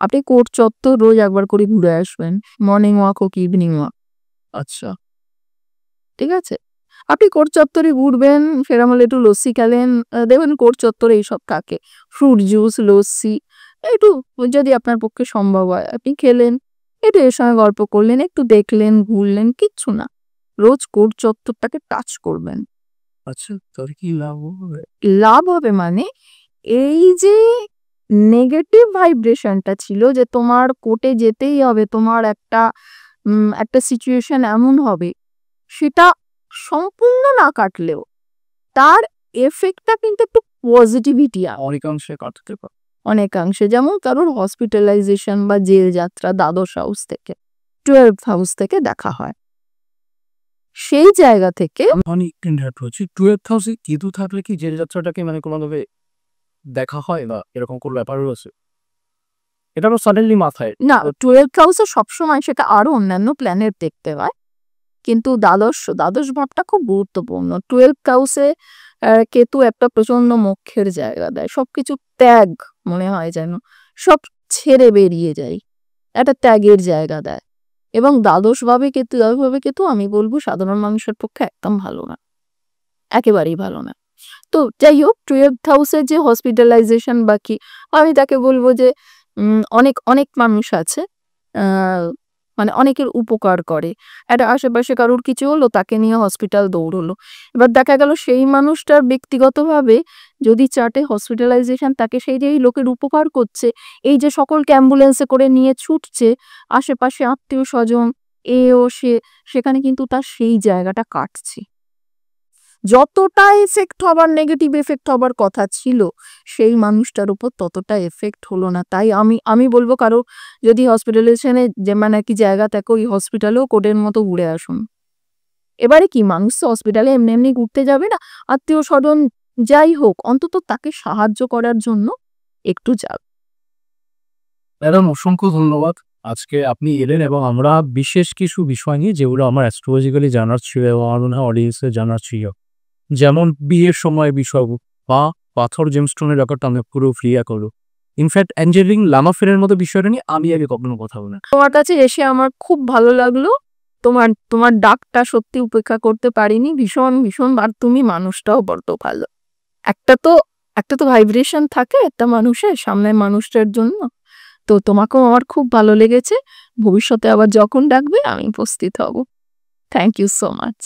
আপনি কোর্ট চত্বর রোজ একবার করে ঘুরে আসবেন, মর্নিং ওয়াক হোক ইভিনিং ওয়াক, আচ্ছা, ঠিক আছে? আপনি কোর্ট চত্বরে ঘুরবেন, সেরকম হলে একটু লস্যি খেলেন, দেখবেন কোর্ট চত্বরে এইসব থাকে, ফ্রুট জুস, লস্যি, একটু যদি আপনার পক্ষে সম্ভব হয় আপনি খেলেন, একটু এর সঙ্গে গল্প করলেন, একটু দেখলেন, ঘুরলেন, কিচ্ছু না, রোজ কোর্ট চত্বরটাকে টাচ করবেন। আচ্ছা, তোর কি লাভ হবে? লাভ হবে মানে এই যে নেগেটিভ ভাইব্রেশনটা ছিল যে তোমার কোর্টে যেতেই হবে, তোমার একটা সিচুয়েশন এমন হবে, সেটা সম্পূর্ণ না কাটলেও তার এফেক্টটা কিন্তু একটু পজিটিভিটি অনেকাংশে কাটতে পারে। অনেকাংশে। যেমন কারোর হসপিটালাইজেশন বা জেল যাত্রা 12 হাউস থেকে 12 হাউস থেকে দেখা হয়, সেই জায়গা থেকে অনেক ইন্টারেক্ট হচ্ছে 12th হাউসে কেতু থাকলে কি জেল যাত্রাটাকে মানে কোনোভাবে দেখা হয় বা এরকম কোনো ব্যাপার রয়েছে? এটা তো সাডেনলি মাথায় না, 12 হাউসে সবসময় সেটা আরো অন্যান্য প্ল্যানেট দেখতে হয়, কিন্তু দ্বাদশ ভাবটা খুব গুরুত্বপূর্ণ। 12 হাউসে কেতু একটা প্রচন্ড মোক্ষের জায়গা দেয়, সবকিছু ত্যাগ মনে হয় যেন সব ছেড়ে বেরিয়ে যায়, একটা ত্যাগের জায়গা দেয়। এবং দ্বাদশভাবে কেতু আমি বলবো সাধারণ মানুষের পক্ষে একদম ভালো না, একেবারেই ভালো না। তো যাই হোক, 12 হাউসের যে হসপিটালাইজেশন বা কি, আমি তাকে বলবো যে অনেক অনেক মানুষ আছে মানে অনেকের উপকার করে, একটা আশেপাশে কারোর কিছু হলো তাকে নিয়ে হসপিটাল দৌড়লো, এবার দেখা গেল সেই মানুষটার ব্যক্তিগতভাবে যদি চার্টে হসপিটালাইজেশন তাকে, সেই যে এই লোকের উপকার করছে, এই যে সকলকে অ্যাম্বুলেন্সে করে নিয়ে ছুটছে, আশেপাশে আত্মীয় স্বজন সেখানে কিন্তু তার সেই জায়গাটা কাটছে, যতটা এফেক্ট হবার নেগেটিভ এফেক্ট হবার কথা ছিল সেই মানুষটার উপর ততটা এফেক্ট হলো না। তাই আমি বলবো কারো যদি হসপিটালাইজেশনে যে মানে কি জায়গা থাকে, ওই হসপিটালেও কোর্টের মতো ঘুরে আসুন। এবারে কি মানুষ তো হসপিটালে এমনি এমনি ঘুরতে যাবে না, আত্মীয় স্বজন যাই হোক অন্তত তাকে সাহায্য করার জন্য একটু যাবে। ম্যাডাম অসংখ্য ধন্যবাদ, আজকে আপনি এলেন এবং আমরা বিশেষ কিছু বিষয় নিয়ে যেগুলো আমার অ্যাস্ট্রোলজিক্যালি জানার ছিল এবং আমার মনে হয় অডিয়েন্সের জানার ছিল, যেমন বিয়ের সময় বিষয় বা পাথর জেমস্টোনের ব্যাপারটা আমি পুরো ক্লিয়ার করলো। ইনফ্যাক্ট অ্যাঞ্জেলিং লামাফেরের মতো বিষয়টা নিয়ে আমি আগে কখনো কথা বলি না। তোমার কাছে এসে আমার খুব ভালো লাগলো, তোমার ডাকটা সত্যি উপেক্ষা করতে পারিনি, ভীষণ ভীষণ, আর তুমি মানুষটাও বড্ড ভালো। একটা তো ভাইব্রেশন থাকে একটা মানুষের সামনের মানুষটার জন্য, তো তোমাকেও আমার খুব ভালো লেগেছে। ভবিষ্যতে আবার যখন ডাকবে আমি উপস্থিত হব। Thank you so much.